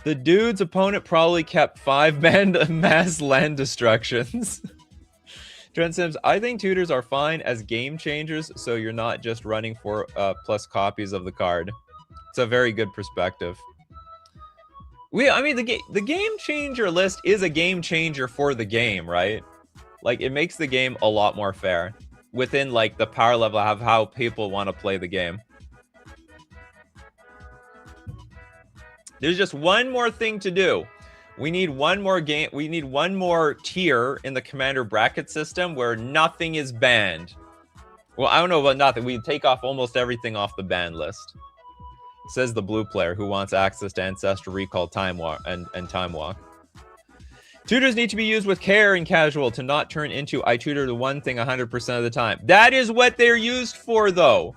The dude's opponent probably kept 5 mass land destructions. Trent Sims, I think tutors are fine as game changers, so you're not just running for plus copies of the card. It's a very good perspective. I mean, the game changer list is a game changer for the game, right? Like, it makes the game a lot more fair within, like, the power level of how people want to play the game. There's just one more thing to do. We need one more game. We need one more tier in the Commander bracket system where nothing is banned. Well, I don't know about nothing. We take off almost everything off the ban list. Says the blue player who wants access to Ancestral Recall, Time Walk, and Time Walk. Tutors need to be used with care in casual to not turn into I tutor the one thing 100% of the time. That is what they're used for, though.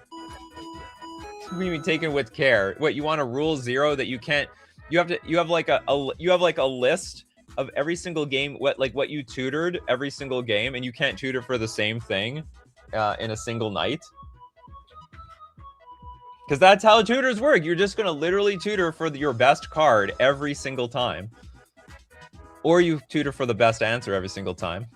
We mean taken with care. What, you want a rule 0 that you can't? You have like a list of every single game, what you tutored every single game, and you can't tutor for the same thing in a single night. Because that's how tutors work. You're just gonna literally tutor for your best card every single time, or you tutor for the best answer every single time.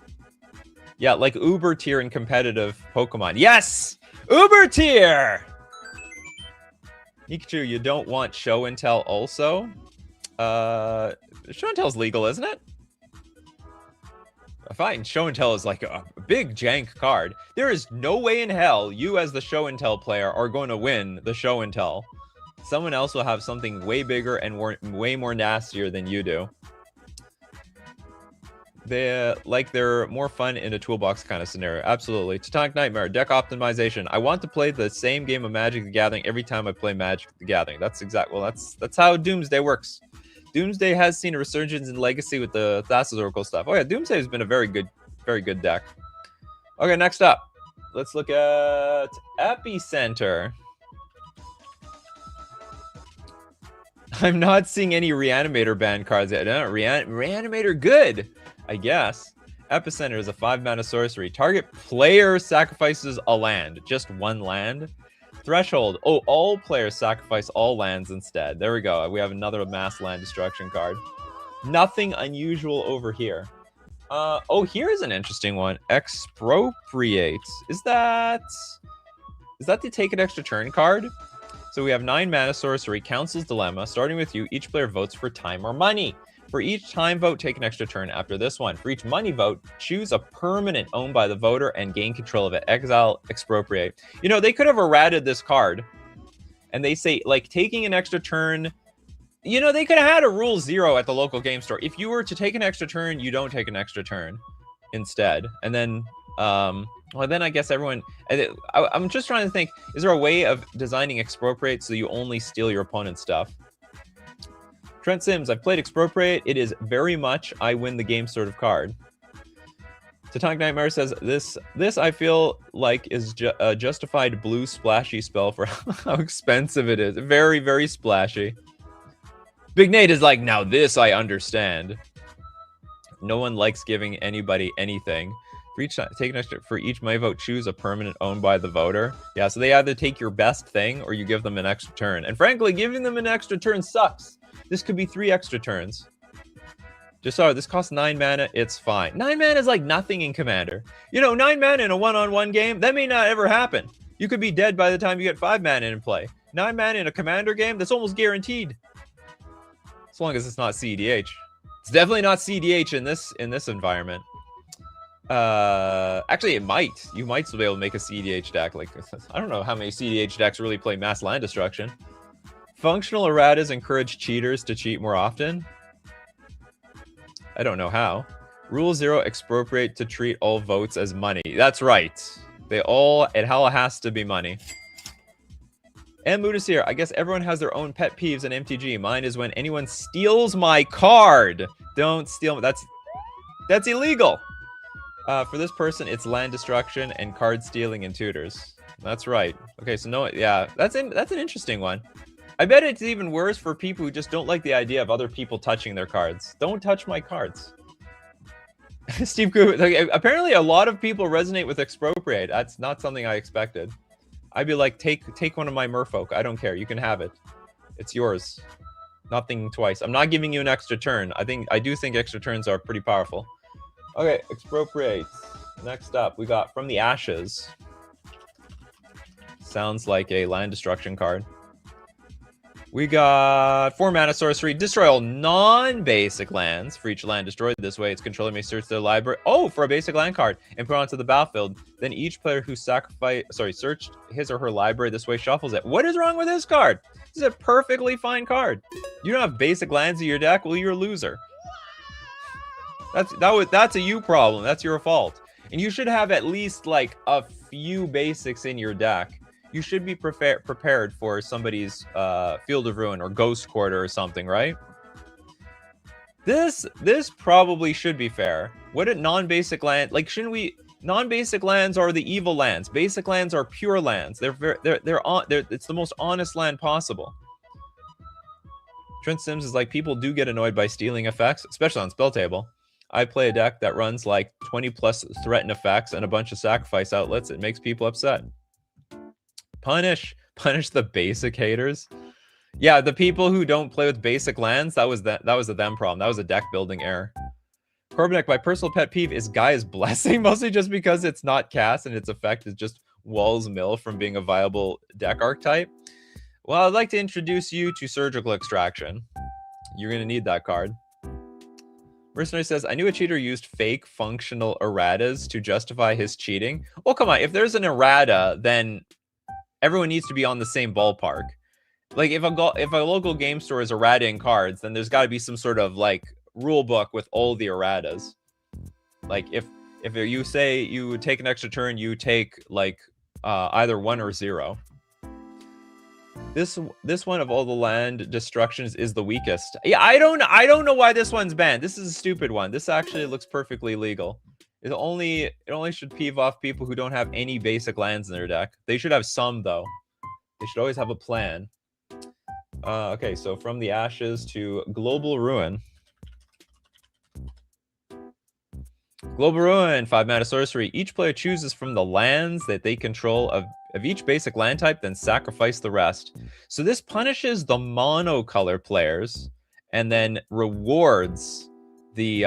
Yeah, like Uber tier in competitive Pokemon. Yes, Uber tier. Nikachu, you don't want show and tell also? Show and tell's legal, isn't it? Fine, show and tell is like a big jank card. There is no way in hell you as the show and tell player are going to win the show and tell. Someone else will have something way bigger and way more nastier than you do. They're more fun in a toolbox kind of scenario. Absolutely. Tectonic Nightmare, deck optimization. I want to play the same game of Magic the Gathering every time I play Magic the Gathering. That's how Doomsday works. Doomsday has seen a resurgence in Legacy with the Thassa's Oracle stuff. Oh yeah, Doomsday has been a very good deck. Okay, next up, let's look at Epicenter. I'm not seeing any Reanimator ban cards yet. No, Reanimator good, I guess. Epicenter is a 5-mana sorcery. Target player sacrifices a land, just one land. Threshold. Oh, all players sacrifice all lands instead. There we go. We have another mass land destruction card. Nothing unusual over here. Oh, here's an interesting one. Expropriate. Is that the take an extra turn card? So we have 9 mana sorcery, Council's Dilemma. Starting with you, each player votes for time or money. For each time vote, take an extra turn after this one. For each money vote, choose a permanent owned by the voter and gain control of it. Exile, expropriate. You know, they could have errated this card and they say, like, taking an extra turn, you know, they could have had a rule 0 at the local game store. If you were to take an extra turn, you don't take an extra turn instead. And then, well, then I guess everyone, I'm just trying to think, is there a way of designing Expropriate so you only steal your opponent's stuff? Trent Sims, I've played Expropriate. It is very much I win the game sort of card. Tatonic Nightmare says, this I feel like is a justified blue splashy spell for how expensive it is. Very, very splashy. Big Nate is like, now this I understand. No one likes giving anybody anything. For each my vote, choose a permanent owned by the voter. Yeah, so they either take your best thing or you give them an extra turn. And frankly, giving them an extra turn sucks. This could be 3 extra turns. Just sorry, this costs 9 mana. It's fine. 9 mana is like nothing in Commander. You know, 9 mana in a one-on-one game, that may not ever happen. You could be dead by the time you get 5 mana in play. 9 mana in a Commander game, that's almost guaranteed. As long as it's not CEDH. It's definitely not CEDH in this environment. Actually, it might. You might still be able to make a CEDH deck. Like, I don't know how many CEDH decks really play mass land destruction. Functional erratas encourage cheaters to cheat more often. I don't know how. Rule 0, expropriate to treat all votes as money. That's right. It all has to be money. And Mood is here. I guess everyone has their own pet peeves in MTG. Mine is when anyone steals my card. Don't steal. That's illegal. For this person, it's land destruction and card stealing and tutors. That's right. Okay, so no, yeah, that's an interesting one. I bet it's even worse for people who just don't like the idea of other people touching their cards. Don't touch my cards. Steve Cooper, like, apparently a lot of people resonate with expropriate. That's not something I expected. I'd be like, take one of my merfolk. I don't care. You can have it. It's yours. Not thinking twice. I'm not giving you an extra turn. I do think extra turns are pretty powerful. Okay, expropriate. Next up, we got From the Ashes. Sounds like a land destruction card. We got 4 mana sorcery. Destroy all non-basic lands. For each land destroyed this way, its controller may search their library. Oh, for a basic land card and put it onto the battlefield. Then each player who searched his or her library this way shuffles it. What is wrong with this card? This is a perfectly fine card. You don't have basic lands in your deck? Well, you're a loser. That's a you problem. That's your fault. And you should have at least like a few basics in your deck. You should be prepared for somebody's Field of Ruin or Ghost Quarter or something, right? This probably should be fair. What a non-basic land, like, shouldn't we? Non-basic lands are the evil lands. Basic lands are pure lands. It's the most honest land possible. Trent Sims is like, people do get annoyed by stealing effects, especially on spell table. I play a deck that runs like 20 plus threaten effects and a bunch of sacrifice outlets. It makes people upset. Punish the basic haters. Yeah, the people who don't play with basic lands, that was a them problem. That was a deck building error. Corbinek, my personal pet peeve is Gaia's Blessing, mostly just because it's not cast and its effect is just Wall's Mill from being a viable deck archetype. Well, I'd like to introduce you to Surgical Extraction. You're going to need that card. Mercenary says, I knew a cheater used fake functional erratas to justify his cheating. Well, come on. If there's an errata, then everyone needs to be on the same ballpark. Like, if a local game store is errataing cards, then there's got to be some sort of, like, rule book with all the erratas. Like, if you say you take an extra turn, you take, like, either 1 or 0. This one of all the land destructions is the weakest. Yeah, I don't know why this one's banned. This is a stupid one. This actually looks perfectly legal. It only should peeve off people who don't have any basic lands in their deck. They should have some, though. They should always have a plan. Okay, so From the Ashes to Global Ruin. Global Ruin, 5 mana sorcery. Each player chooses from the lands that they control of each basic land type, then sacrifice the rest. So this punishes the monocolor players and then rewards the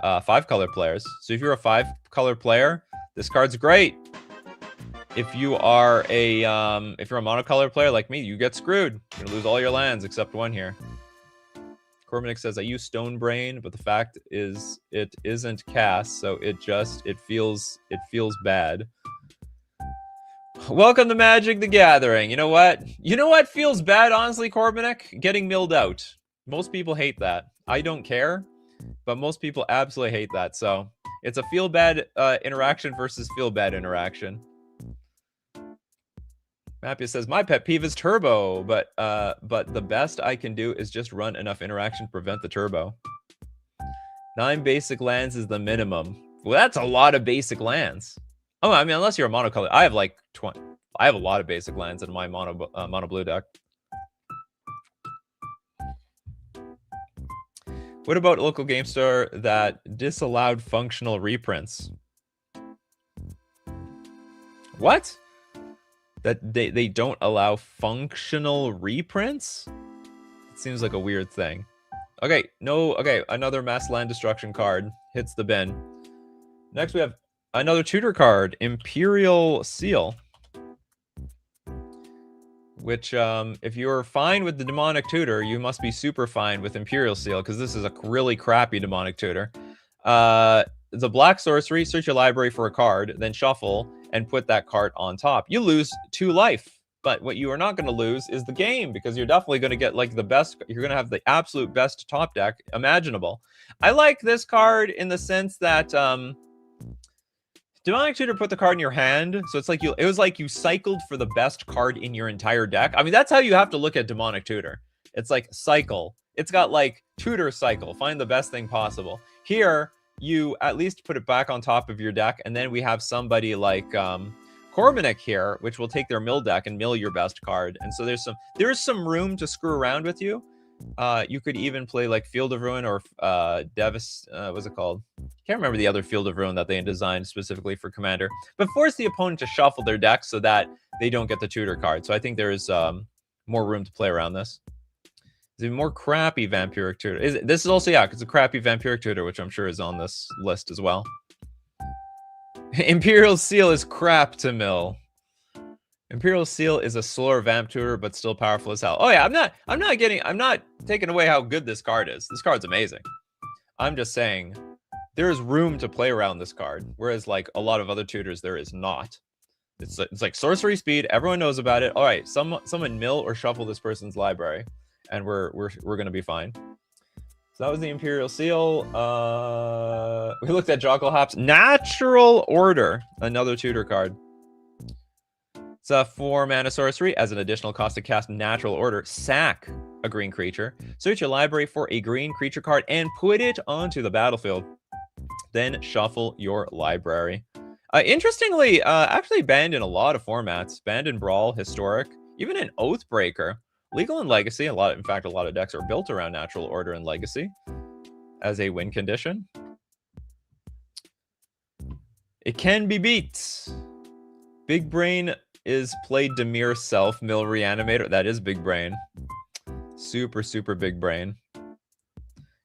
5-color players. So if you're a 5-color player, this card's great. If you are a monocolor player like me, you get screwed. You're gonna lose all your lands except 1 here. Corbinek says, I use Stone Brain, but the fact is it isn't cast, so it feels bad. Welcome to Magic the Gathering. You know what? You know what feels bad, honestly, Corbinic? Getting milled out. Most people hate that. I don't care, but most people absolutely hate that. So it's a feel bad interaction versus feel bad interaction. Mappia says, my pet peeve is turbo, but the best I can do is just run enough interaction to prevent the turbo. 9 basic lands is the minimum. Well, that's a lot of basic lands. Oh, I mean, unless you're a monocolor. I have like 20. I have a lot of basic lands in my mono blue deck. What about local game store that disallowed functional reprints? What? That they don't allow functional reprints? It seems like a weird thing. Okay, no, okay, another mass land destruction card hits the bin. Next we have another tutor card, Imperial Seal. Which, if you're fine with the demonic tutor, you must be super fine with Imperial Seal, because this is a really crappy demonic tutor. The black sorcery, search your library for a card, then shuffle, and put that card on top. You lose 2 life, but what you are not going to lose is the game, because you're definitely going to get, like, the best, you're going to have the absolute best top deck imaginable. I like this card in the sense that, Demonic Tutor put the card in your hand, so it's like it was like you cycled for the best card in your entire deck. I mean, that's how you have to look at Demonic Tutor. It's like cycle. It's got like tutor cycle. Find the best thing possible. Here, you at least put it back on top of your deck, and then we have somebody like Corbinic here, which will take their mill deck and mill your best card. And so there's some room to screw around with you. You could even play like Field of Ruin or what's it called? Can't remember the other Field of Ruin that they designed specifically for Commander, but force the opponent to shuffle their deck so that they don't get the tutor card. So I think there is more room to play around this. Is it more crappy Vampiric Tutor? This is also, yeah, it's a crappy Vampiric Tutor, which I'm sure is on this list as well. Imperial Seal is crap to mill. Imperial Seal is a slower vamp tutor, but still powerful as hell. Oh yeah, I'm not taking away how good this card is. This card's amazing. I'm just saying there is room to play around this card, whereas like a lot of other tutors, there is not. It's like sorcery speed. Everyone knows about it. All right, someone mill or shuffle this person's library, and we're gonna be fine. So that was the Imperial Seal. We looked at Jockle Hops. Natural Order, another tutor card. It's a 4-mana sorcery. As an additional cost to cast Natural Order, sack a green creature. Search your library for a green creature card and put it onto the battlefield. Then shuffle your library. Interestingly, actually banned in a lot of formats. Banned in Brawl, Historic, even in Oathbreaker. Legal and Legacy. In fact, a lot of decks are built around Natural Order and Legacy as a win condition. It can be beat. Big Brain is played Demir Self Mill Reanimator. That is Big Brain. Super, super Big Brain.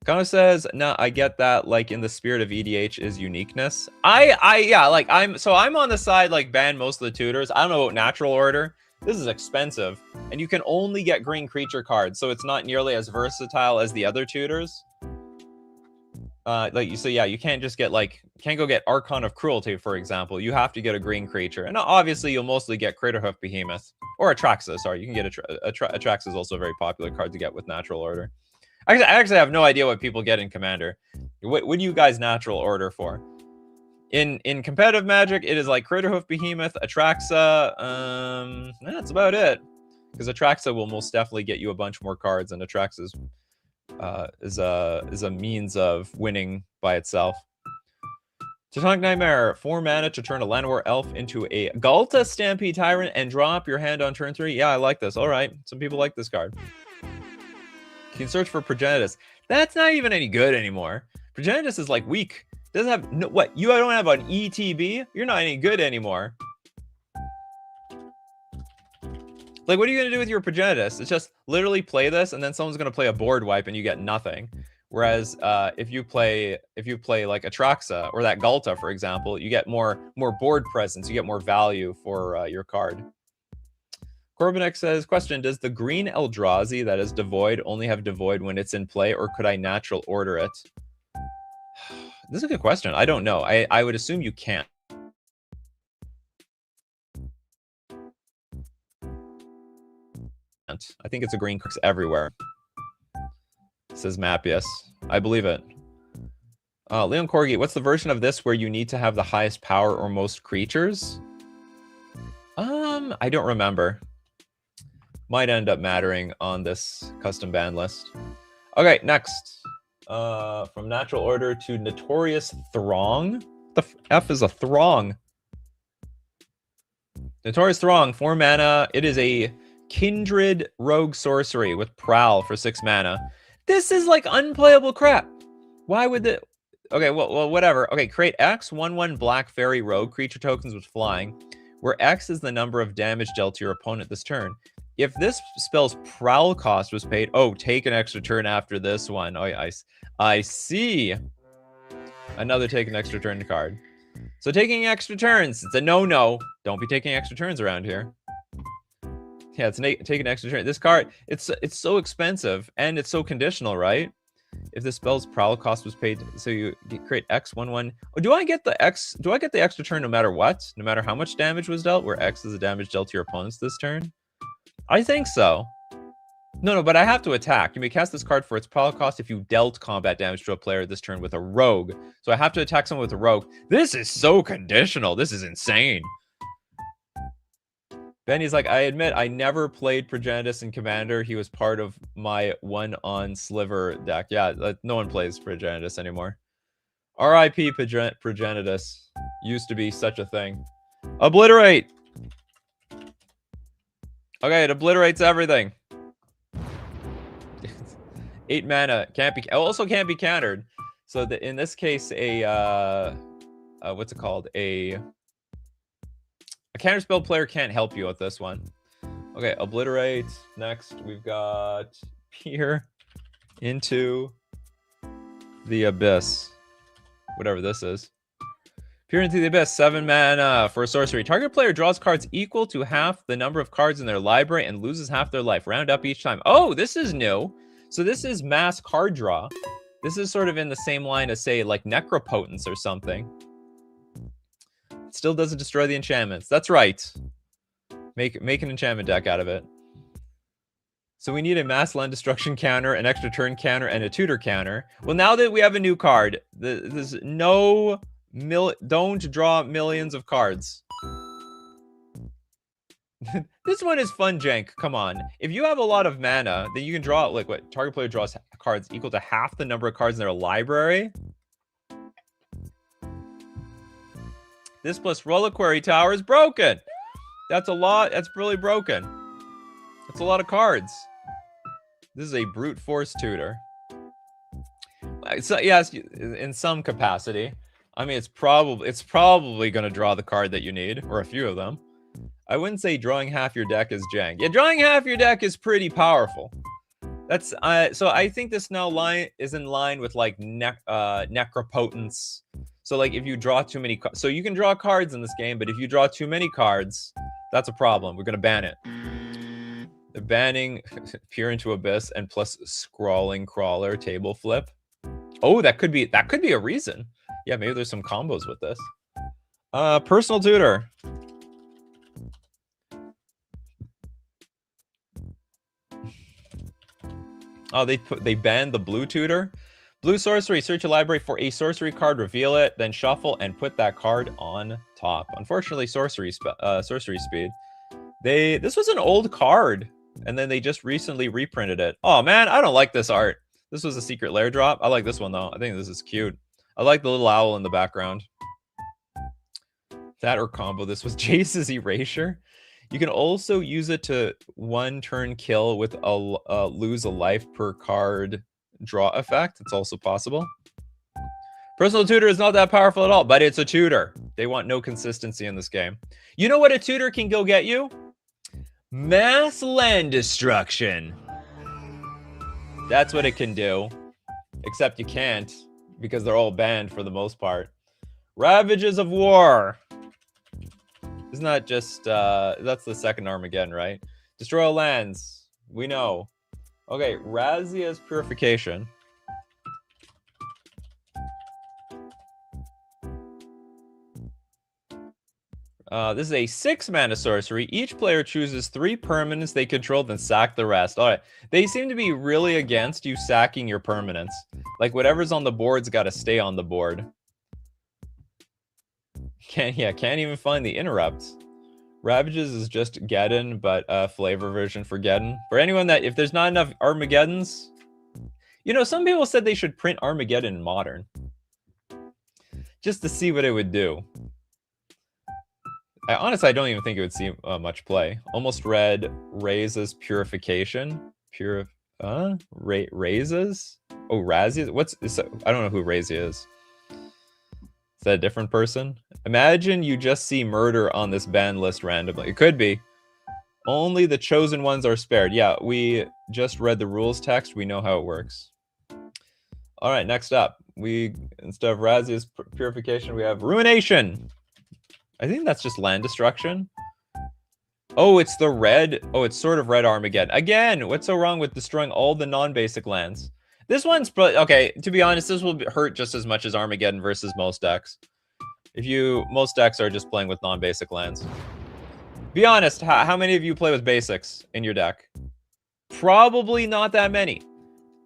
Kano says, no, I get that, like, in the spirit of EDH is uniqueness. Yeah, like, I'm on the side, like, ban most of the tutors. I don't know about Natural Order. This is expensive. And you can only get green creature cards, so it's not nearly as versatile as the other tutors. So yeah, you can't just get can't go get Archon of Cruelty, for example. You have to get a green creature, and obviously you'll mostly get Craterhoof Behemoth or Atraxa. Sorry, you can get Atraxa is also a very popular card to get with Natural Order. I actually have no idea what people get in Commander. What do you guys Natural Order for? In competitive Magic, it is like Craterhoof Behemoth, Atraxa. That's about it, because Atraxa will most definitely get you a bunch more cards, and Atraxa is a means of winning by itself. Teutonic Nightmare, 4 mana to turn a Llanowar Elf into a Galta Stampede Tyrant and drop your hand on turn 3. Yeah, I like this. All right, some people like this card. You can search for Progenitus. That's not even any good anymore. Progenitus is like weak. Doesn't have what? You don't have an ETB? You're not any good anymore. Like, what are you going to do with your Progenitus? It's just literally play this, and then someone's going to play a board wipe, and you get nothing. Whereas if you play like Atraxa or that Galta, for example, you get more board presence. You get more value for your card. Corbinek says, question, does the green Eldrazi that is devoid only have devoid when it's in play, or could I Natural Order it? This is a good question. I don't know. I would assume you can't. I think it's a green card everywhere. Says Mappius. I believe it. Leon Corgi, what's the version of this where you need to have the highest power or most creatures? I don't remember. Might end up mattering on this custom band list. Okay, next. From Natural Order to Notorious Throng. The F is a Throng. Notorious Throng, 4 mana. It is a Kindred Rogue Sorcery with Prowl for 6 mana. This is like unplayable crap. Why would the... Okay, well, whatever. Okay, create X, 1/1 Black Fairy Rogue creature tokens with flying, where X is the number of damage dealt to your opponent this turn. If this spell's Prowl cost was paid... Oh, take an extra turn after this one. Oh, I see. Another take an extra turn card. So taking extra turns, it's a no-no. Don't be taking extra turns around here. Yeah, it's take an extra turn. This card, it's so expensive, and it's so conditional, right? If the spell's Prowl cost was paid, so you create X 1/1. Oh, do I get the X? Do I get the extra turn no matter what? No matter how much damage was dealt, where X is the damage dealt to your opponents this turn? I think so. No, but I have to attack. You may cast this card for its Prowl cost if you dealt combat damage to a player this turn with a Rogue. So I have to attack someone with a Rogue. This is so conditional. This is insane. Benny's like, I admit I never played Progenitus in Commander. He was part of my 1-on-Sliver deck. Yeah, no one plays Progenitus anymore. R.I.P. Progenitus. Used to be such a thing. Obliterate! Okay, it obliterates everything. 8 mana. Also can't be countered. So in this case, what's it called? A counterspell player can't help you with this one. Okay, obliterate. Next, we've got Peer into the Abyss. Whatever this is. Peer into the Abyss, 7 mana for a sorcery. Target player draws cards equal to half the number of cards in their library and loses half their life. Round up each time. Oh, this is new. So this is mass card draw. This is sort of in the same line as, say, like Necropotence or something. Still doesn't destroy the enchantments. That's right. Make an enchantment deck out of it. So we need a mass land destruction counter, an extra turn counter, and a tutor counter. Well, now that we have a new card, there's no... don't draw millions of cards. This one is fun, Jank. Come on. If you have a lot of mana, then you can draw, like, what? Target player draws cards equal to half the number of cards in their library. This plus Reliquary Tower is broken. That's a lot. That's really broken. That's a lot of cards. This is a brute force tutor. So yes, in some capacity. I mean, it's probably going to draw the card that you need, or a few of them. I wouldn't say drawing half your deck is jank. Yeah, drawing half your deck is pretty powerful. That's so I think this now is in line with like Necropotence. So like if you draw too many cards, so you can draw cards in this game, but if you draw too many cards, that's a problem. We're gonna ban it. The banning Peer into Abyss and plus Scrawling Crawler table flip. Oh, that could be a reason. Yeah, maybe there's some combos with this. Personal tutor. Oh, they banned the blue tutor. Blue sorcery, search your library for a sorcery card, reveal it, then shuffle and put that card on top. Unfortunately, sorcery speed. This was an old card, and then they just recently reprinted it. Oh man, I don't like this art. This was a secret lair drop. I like this one though. I think this is cute. I like the little owl in the background. That or combo this with Jace's Erasure. You can also use it to 1-turn kill with a lose a life per card draw effect. It's also possible. Personal tutor is not that powerful at all, but it's a tutor. They want no consistency in this game. You know what a tutor can go get you? Mass land destruction. That's what it can do. Except you can't, because they're all banned for the most part. Ravages of War. Isn't that just, that's the second Armageddon, right? Destroy all lands. We know. Okay, Razia's Purification. This is a 6-mana sorcery. Each player chooses 3 permanents they control, then sack the rest. All right. They seem to be really against you sacking your permanents. Like, whatever's on the board's got to stay on the board. Can't even find the interrupts. Ravages is just Geddon, but a flavor version for Geddon. For anyone that, if there's not enough Armageddons, you know, some people said they should print Armageddon in Modern. Just to see what it would do. Honestly, I don't even think it would see much play. Almost Red raises Purification. Raises? Oh, Razzie? I don't know who Razzie is. Is that a different person? Imagine you just see murder on this ban list randomly. It could be. Only the chosen ones are spared. Yeah, we just read the rules text. We know how it works. All right, next up. Instead of Razzie's Purification, we have Ruination. I think that's just land destruction. Oh, it's the red. Oh, it's sort of red Armageddon. Again, what's so wrong with destroying all the non-basic lands? This one's probably, okay, to be honest, this will hurt just as much as Armageddon versus most decks. Most decks are just playing with non-basic lands. Be honest, how many of you play with basics in your deck? Probably not that many.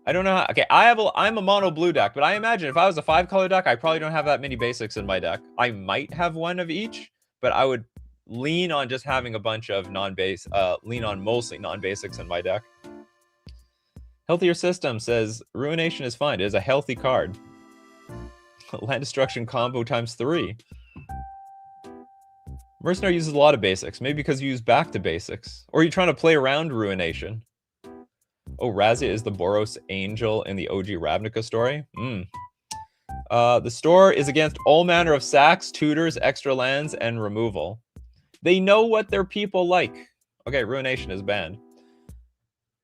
I don't know how, okay, I'm a mono blue deck, but I imagine if I was a 5-color deck, I probably don't have that many basics in my deck. I might have one of each, but I would lean on just having a bunch of lean on mostly non-basics in my deck. Healthier System says, Ruination is fine. It is a healthy card. Land Destruction combo times 3. Mercenary uses a lot of basics, maybe because you use back to basics. Or you're trying to play around Ruination. Oh, Razia is the Boros Angel in the OG Ravnica story. The store is against all manner of sacks, tutors, extra lands, and removal. They know what their people like. Okay, Ruination is banned.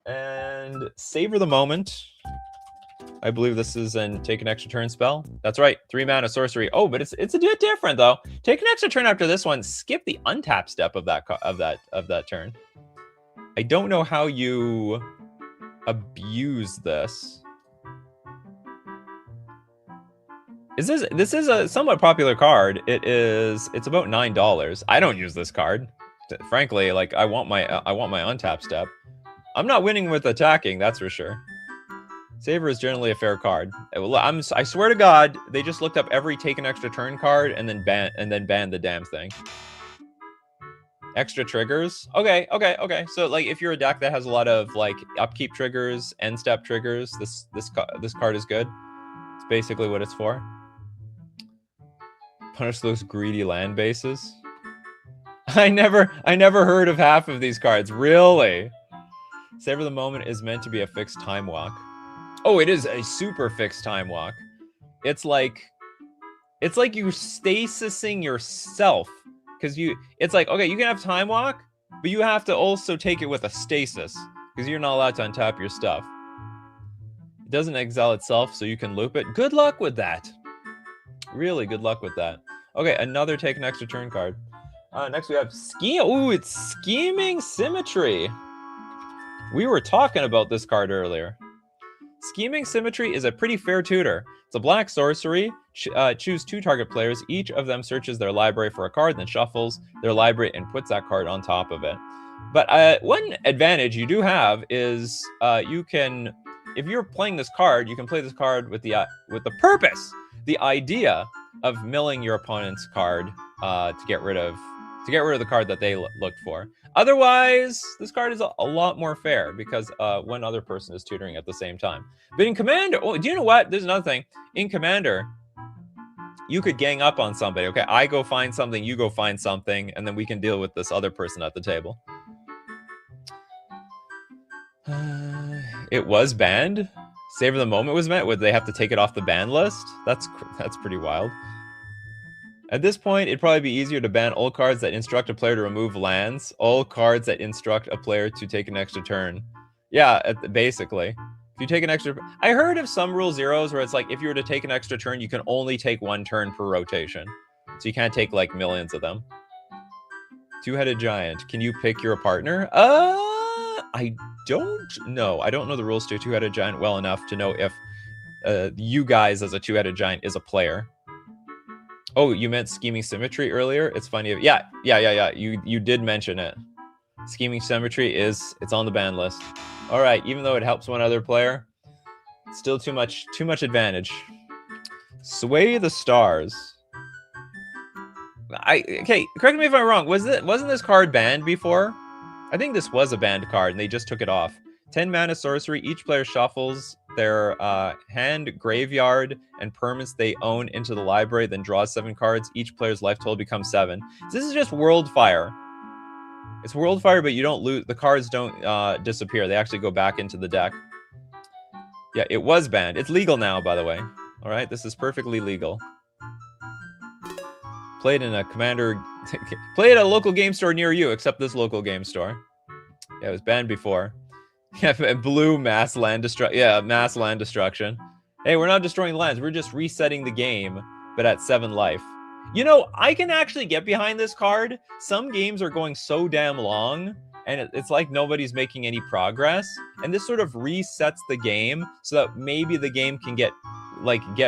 And Savor the Moment. I believe this is an take an extra turn spell. That's right, 3-mana sorcery. Oh, but it's a bit different though. Take an extra turn after this one. Skip the untap step of that turn. I don't know how you abuse this. This is a somewhat popular card. It's about $9. I don't use this card. Frankly, like I want my untap step. I'm not winning with attacking, that's for sure. Savor is generally a fair card. I swear to God, they just looked up every take an extra turn card and then banned the damn thing. Extra triggers. Okay. So like if you're a deck that has a lot of like upkeep triggers, end step triggers, this card is good. It's basically what it's for. Punish those greedy land bases. I never heard of half of these cards. Really? Savor the Moment is meant to be a fixed time walk. Oh, it is a super fixed time walk. It's like you stasising yourself. Because it's like, okay, you can have time walk, but you have to also take it with a stasis. Because you're not allowed to untap your stuff. It doesn't exile itself, so you can loop it. Good luck with that. Really good luck with that. Okay, another take an extra turn card. Next we have Ooh, it's Scheming Symmetry. We were talking about this card earlier. Scheming Symmetry is a pretty fair tutor. It's a black sorcery. Choose 2 target players. Each of them searches their library for a card, then shuffles their library and puts that card on top of it. But one advantage you do have is you can, if you're playing this card, you can play this card with the purpose, the idea of milling your opponent's card to get rid of the card that they looked for. Otherwise, this card is a lot more fair because one other person is tutoring at the same time. But in Commander, oh, do you know what? There's another thing. In Commander, you could gang up on somebody. Okay, I go find something, you go find something, and then we can deal with this other person at the table. It was banned. Savor the Moment was banned. Would they have to take it off the ban list? That's pretty wild. At this point, it'd probably be easier to ban all cards that instruct a player to remove lands, all cards that instruct a player to take an extra turn. Yeah, basically. If you take an extra... I heard of some rule zeros where it's like, if you were to take an extra turn, you can only take 1 turn per rotation. So you can't take, like, millions of them. Two-headed giant. Can you pick your partner? I don't know. I don't know the rules to a two-headed giant well enough to know if you guys as a two-headed giant is a player. Oh, you meant Scheming Symmetry earlier? It's funny. Yeah. You did mention it. Scheming Symmetry it's on the ban list. All right, even though it helps one other player, still too much advantage. Sway the Stars. Okay, correct me if I'm wrong. Wasn't this card banned before? I think this was a banned card, and they just took it off. 10 mana sorcery. Each player shuffles their hand, graveyard, and permanents they own into the library, then draws 7 cards. Each player's life total becomes 7. So this is just World Fire. It's World Fire, but you don't lose. The cards don't disappear. They actually go back into the deck. Yeah, it was banned. It's legal now, by the way. All right, this is perfectly legal. Played in a commander... Play at a local game store near you, except this local game store. Yeah, it was banned before. Yeah, blue mass land destruction. Yeah, mass land destruction. Hey, we're not destroying lands. We're just resetting the game, but at 7 life. You know, I can actually get behind this card. Some games are going so damn long, and it's like nobody's making any progress. And this sort of resets the game so that maybe the game can get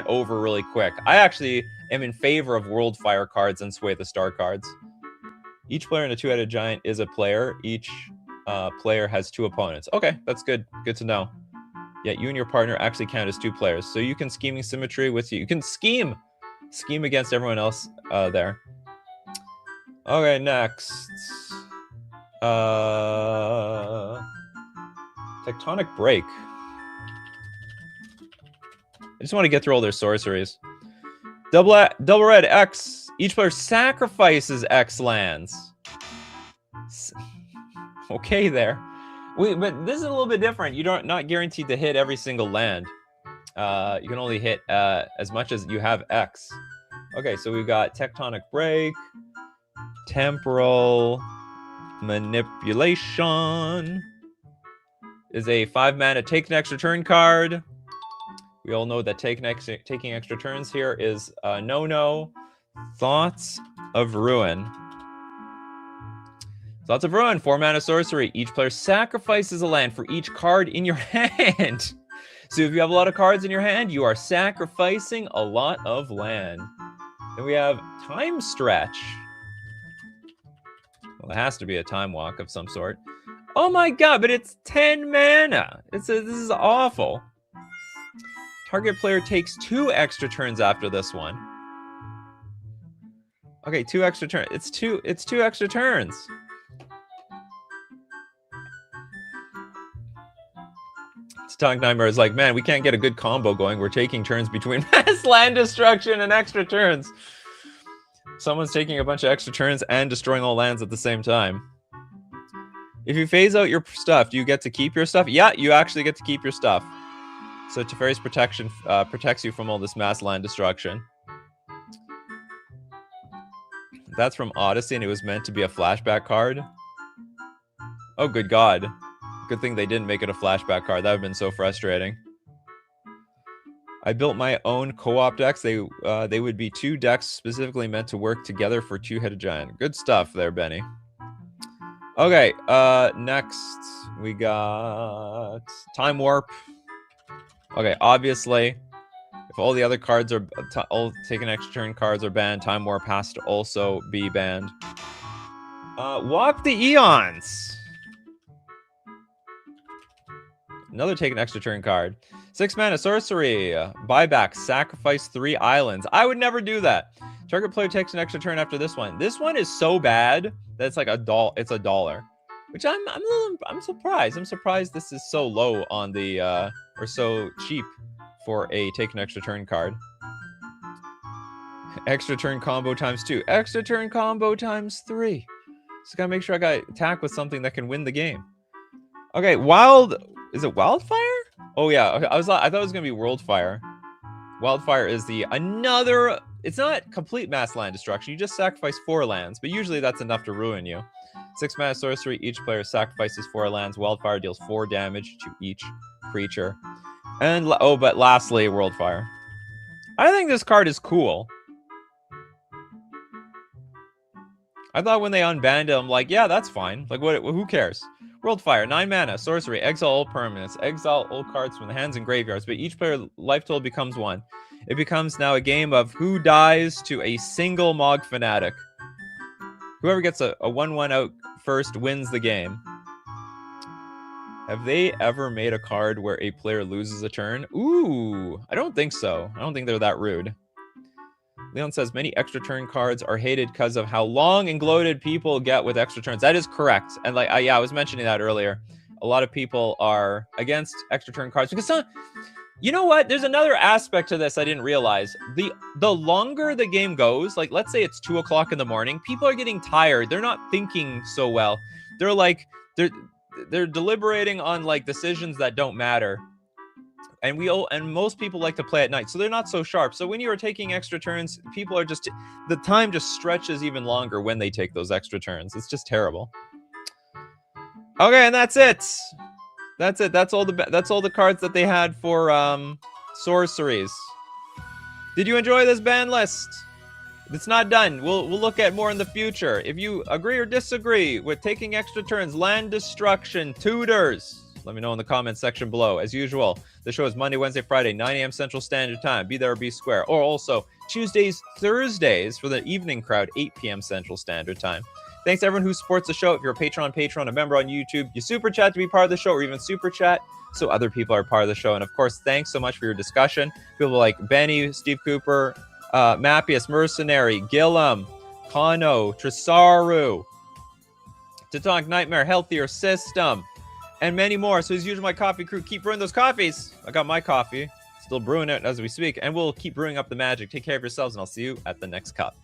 over really quick. I actually am in favor of World Fire cards and Sway the Star cards. Each player in a 2-headed giant is a player. Each player has 2 opponents. Okay, that's good. Good to know. Yeah, you and your partner actually count as 2 players. So you can Scheming Symmetry with you. You can scheme against everyone else there. Okay, next. Tectonic Break. I just want to get through all their sorceries. Double red X. Each player sacrifices X lands. Okay, there. But this is a little bit different. You're not guaranteed to hit every single land. You can only hit as much as you have X. Okay, so we've got Tectonic Break, Temporal Manipulation. Is a 5-mana take an extra turn card. We all know that taking extra turns here is no. Thoughts of Ruin. Thoughts of Ruin, 4-mana sorcery. Each player sacrifices a land for each card in your hand. So if you have a lot of cards in your hand, you are sacrificing a lot of land. Then we have Time Stretch. Well, it has to be a time walk of some sort. Oh my god, but it's 10 mana. This is awful. Target player takes 2 extra turns after this one. Okay, 2 extra turns. It's two extra turns. Tonic Nightmare is like, man, we can't get a good combo going. We're taking turns between mass land destruction and extra turns. Someone's taking a bunch of extra turns and destroying all lands at the same time. If you phase out your stuff, do you get to keep your stuff? Yeah, you actually get to keep your stuff. So Teferi's Protection protects you from all this mass land destruction. That's from Odyssey, and it was meant to be a flashback card. Oh, good God. Good thing they didn't make it a flashback card. That would have been so frustrating. I built my own co-op decks. They would be 2 decks specifically meant to work together for 2-headed giant. Good stuff there, Benny. Okay, next we got Time Warp. Okay, obviously, if all the other cards are all taking extra turn cards are banned, Time Warp has to also be banned. Walk the Eons. Another take an extra turn card. 6-mana sorcery. Buyback. Sacrifice 3 islands. I would never do that. Target player takes an extra turn after this one. This one is so bad that it's like it's $1. Which I'm surprised. I'm surprised this is so low on the or so cheap for a take an extra turn card. Extra turn combo times 2. Extra turn combo times 3. Just gotta make sure I got attack with something that can win the game. Okay, is it Wildfire? Oh yeah, okay, I thought it was gonna be Worldfire. Wildfire is another. It's not complete mass land destruction. You just sacrifice 4 lands, but usually that's enough to ruin you. 6-mana sorcery. Each player sacrifices 4 lands. Wildfire deals 4 damage to each creature. And but lastly, Worldfire. I think this card is cool. I thought when they unbanned it, I'm like, yeah, that's fine. Like, what? Who cares? Worldfire, 9 mana, sorcery, exile all permanents, exile all cards from the hands and graveyards, but each player life total becomes 1. It becomes now a game of who dies to a single Mog fanatic. Whoever gets a 1-1 out first wins the game. Have they ever made a card where a player loses a turn? Ooh, I don't think so. I don't think they're that rude. Leon says many extra turn cards are hated because of how long and gloated people get with extra turns. That is correct. And like, yeah, I was mentioning that earlier. A lot of people are against extra turn cards because you know what? There's another aspect to this I didn't realize. The longer the game goes, like let's say it's 2 o'clock in the morning, people are getting tired. They're not thinking so well. They're like, they're deliberating on like decisions that don't matter. And most people like to play at night, so they're not so sharp. So when you are taking extra turns, people are just, the time just stretches even longer when they take those extra turns. It's just terrible. Okay, and that's it. That's it. That's all the cards that they had for sorceries. Did you enjoy this ban list? It's not done. We'll look at more in the future. If you agree or disagree with taking extra turns, land destruction, tutors, let me know in the comments section below. As usual, the show is Monday, Wednesday, Friday, 9 a.m. Central Standard Time. Be there or be square. Or also Tuesdays, Thursdays for the evening crowd, 8 p.m. Central Standard Time. Thanks to everyone who supports the show. If you're a patron, a member on YouTube, you super chat to be part of the show, or even super chat so other people are part of the show. And of course, thanks so much for your discussion. People like Benny, Steve Cooper, Mappius, Mercenary, Gillum, Kano, Tresaru, Tatonk Nightmare, Healthier System, and many more. So as usual, my coffee crew, keep brewing those coffees. I got my coffee, still brewing it as we speak, and we'll keep brewing up the magic. Take care of yourselves, and I'll see you at the next cup.